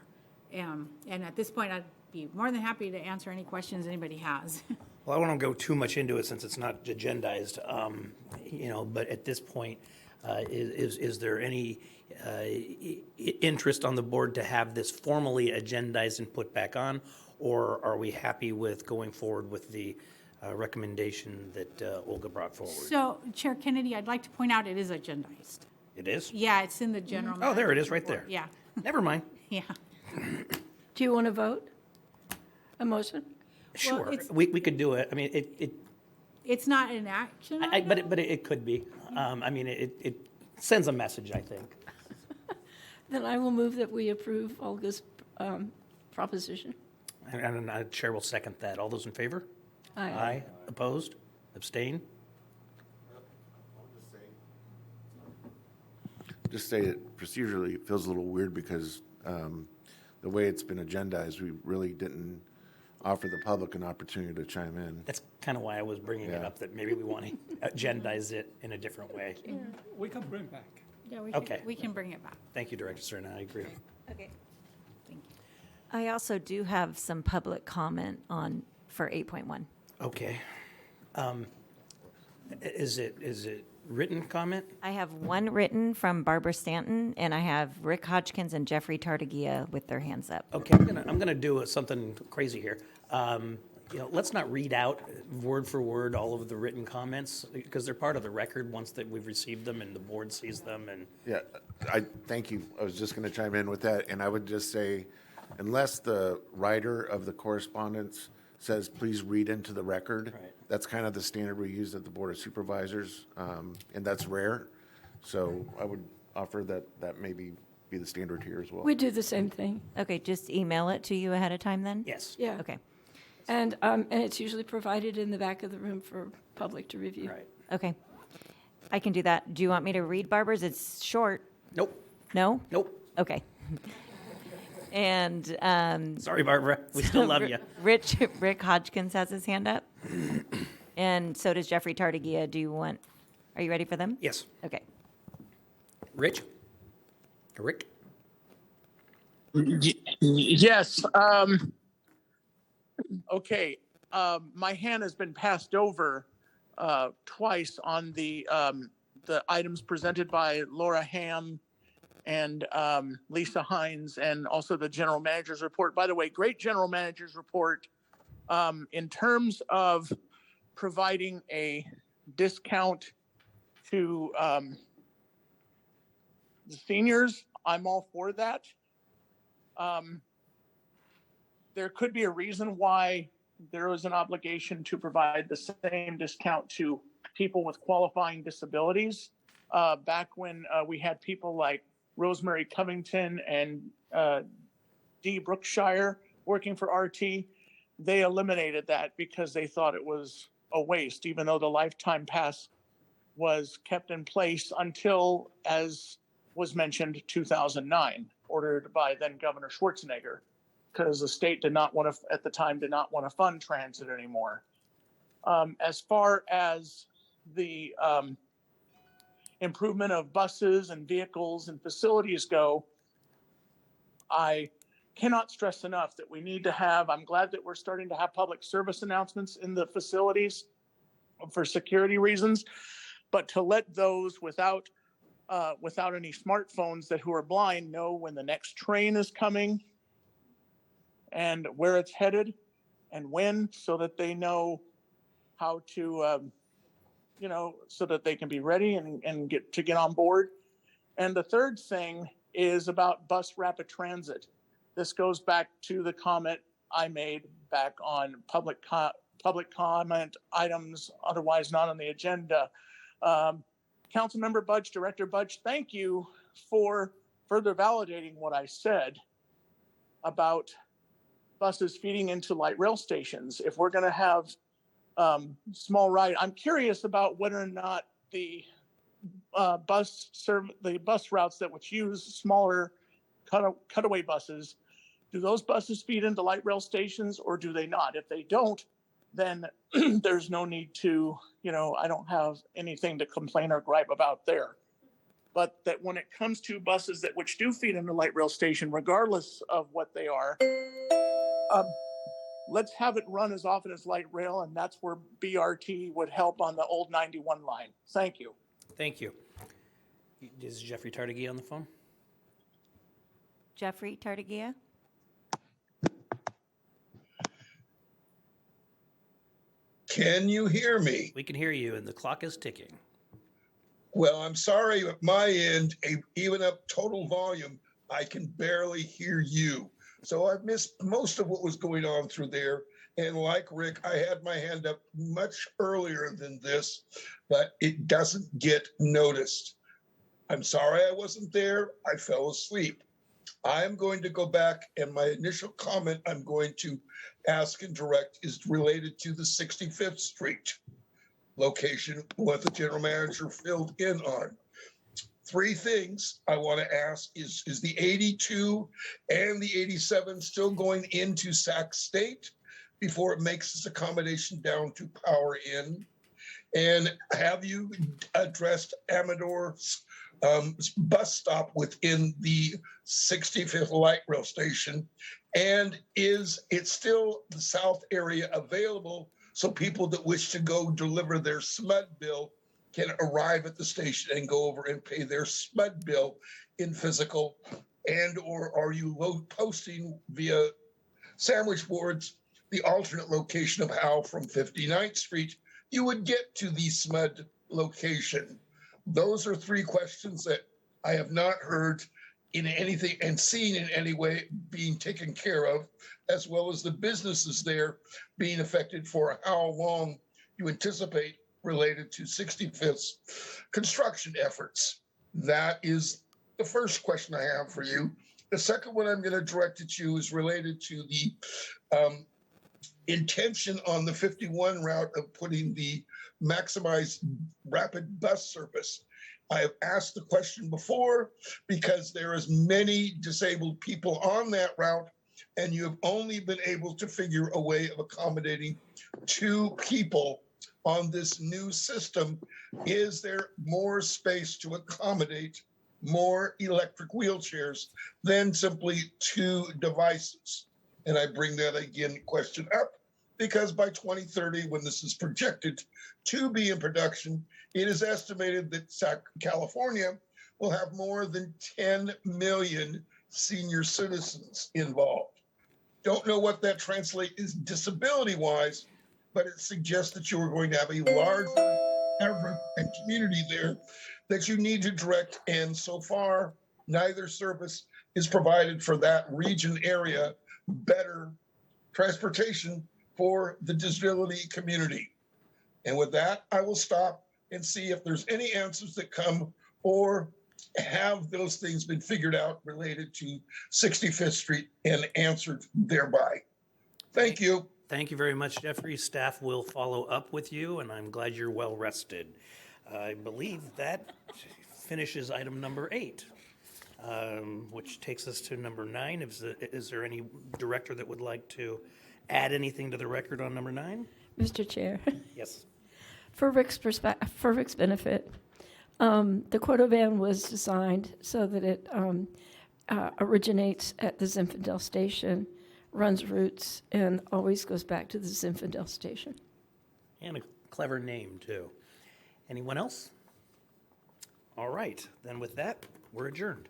And at this point, I'd be more than happy to answer any questions anybody has. Well, I don't want to go too much into it since it's not agendized, but at this point, is there any interest on the board to have this formally agendized and put back on? Or are we happy with going forward with the recommendation that Olga brought forward? So, Chair Kennedy, I'd like to point out it is agendized. It is? Yeah, it's in the general. Oh, there it manager's is, right report. there. Yeah. Never mind. Yeah. Do you want to vote? A motion? Sure, it's- we could do it. I mean, It's not an action item? but it could be. I mean, it sends a message, I think. Then I will move that we approve Olga's proposition. And Chair will second that. All those in favor? Aye. Aye. Opposed? Abstain? Just say it procedurally, it feels a little weird because the way it's been agendized, we really didn't offer the public an opportunity to chime in. That's kind of why I was bringing it Yeah. up, that maybe we want to agendize it in a different way. We can bring back. Yeah, Okay. we can bring it back. Thank you, Director Serna, I agree. Okay. I also do have some public comment for 8.1. Okay. Is it written comment? I have one written from Barbara Stanton, and I have Rick Hodgkins and Jeffrey Tartagia with their hands up. Okay, I'm gonna do something crazy here. Let's not read out word for word all of the written comments because they're part of the record once that we've received them and the board sees them and. Yeah, thank you. I was just going to chime in with that, and I would just say, unless the writer of the correspondence says, please read into the record, that's kind of the standard we use at the Board of Supervisors, and that's rare. So I would offer that maybe be the standard here as well. We do the same thing. Okay, just email it to you ahead of time then? Yes. Yeah. Okay. And it's usually provided in the back of the room for public to review. Right. Okay. I can do that. Do you want me to read Barbara's? It's short. Nope. No? Nope. Okay. And Sorry, Barbara, we still love you. Rick Hodgkins has his hand up. And so does Jeffrey Tartagia. Are you ready for them? Yes. Okay. Rick? Yes. Okay. My hand has been passed over twice on the items presented by Laura Ham and Lisa Hines, and also the general manager's report. By the way, great general manager's report. In terms of providing a discount to the seniors, I'm all for that. There could be a reason why there was an obligation to provide the same discount to people with qualifying disabilities. Back when we had people like Rosemary Covington and Dee Brookshire working for RT, they eliminated that because they thought it was a waste, even though the lifetime pass was kept in place until, as was mentioned, 2009, ordered by then Governor Schwarzenegger, because the state did not want to, at the time, did not want to fund transit anymore. As far as the improvement of buses and vehicles and facilities go, I cannot stress enough that we need to have, I'm glad that we're starting to have public service announcements in the facilities for security reasons, but to let those without any smartphones who are blind know when the next train is coming and where it's headed and when, so that they know how to, so that they can be ready and get on board. And the third thing is about bus rapid transit. This goes back to the comment I made back on public comment items otherwise not on the agenda. Councilmember Budge, Director Budge, thank you for further validating what I said about buses feeding into light rail stations. If we're going to have small ride, I'm curious about whether or not the bus routes that would use smaller cutaway buses, do those buses feed into light rail stations or do they not? If they don't, then there's no need to, I don't have anything to complain or gripe about there. But that when it comes to buses which do feed into light rail station, regardless of what they are, let's have it run as often as light rail, and that's where BRT would help on the old 91 line. Thank you. Thank you. Is Jeffrey Tardigia on the phone? Jeffrey Tardigia? Can you hear me? We can hear you, and the clock is ticking. Well, I'm sorry, at my end, even up total volume, I can barely hear you. So I've missed most of what was going on through there. And like Rick, I had my hand up much earlier than this, but it doesn't get noticed. I'm sorry I wasn't there. I fell asleep. I'm going to go back, and my initial comment I'm going to ask and direct is related to the 65th Street location, what the general manager filled in on. Three things I want to ask is the 82 and the 87 still going into Sac State before it makes its accommodation down to Power Inn? And have you addressed Amador's bus stop within the 65th light rail station? And is it still the south area available so people that wish to go deliver their SMUD bill can arrive at the station and go over and pay their SMUD bill in physical? And or are you posting via sandwich boards the alternate location of how from 59th Street you would get to the SMUD location? Those are three questions that I have not heard in anything and seen in any way being taken care of, as well as the businesses there being affected for how long you anticipate related to 65th's construction efforts. That is the first question I have for you. The second one I'm going to direct at you is related to the intention on the 51 route of putting the maximized rapid bus service. I have asked the question before because there is many disabled people on that route, and you have only been able to figure a way of accommodating 2 people on this new system. Is there more space to accommodate more electric wheelchairs than simply 2 devices? And I bring that again question up because by 2030, when this is projected to be in production, it is estimated that California will have more than 10 million senior citizens involved. Don't know what that translates is disability-wise, but it suggests that you are going to have a larger effort and community there that you need to direct. And so far, neither service is provided for that region area. Better transportation for the disability community. And with that, I will stop and see if there's any answers that come, or have those things been figured out related to 65th Street and answered thereby. Thank you. Thank you very much, Jeffrey. Staff will follow up with you, and I'm glad you're well rested. I believe that finishes item number 8, which takes us to number 9. Is there any director that would like to add anything to the record on number 9? Mr. Chair. Yes. For Rick's benefit, the quota van was designed so that it originates at the Zinfandel station, runs routes, and always goes back to the Zinfandel station. And a clever name, too. Anyone else? All right. Then with that, we're adjourned.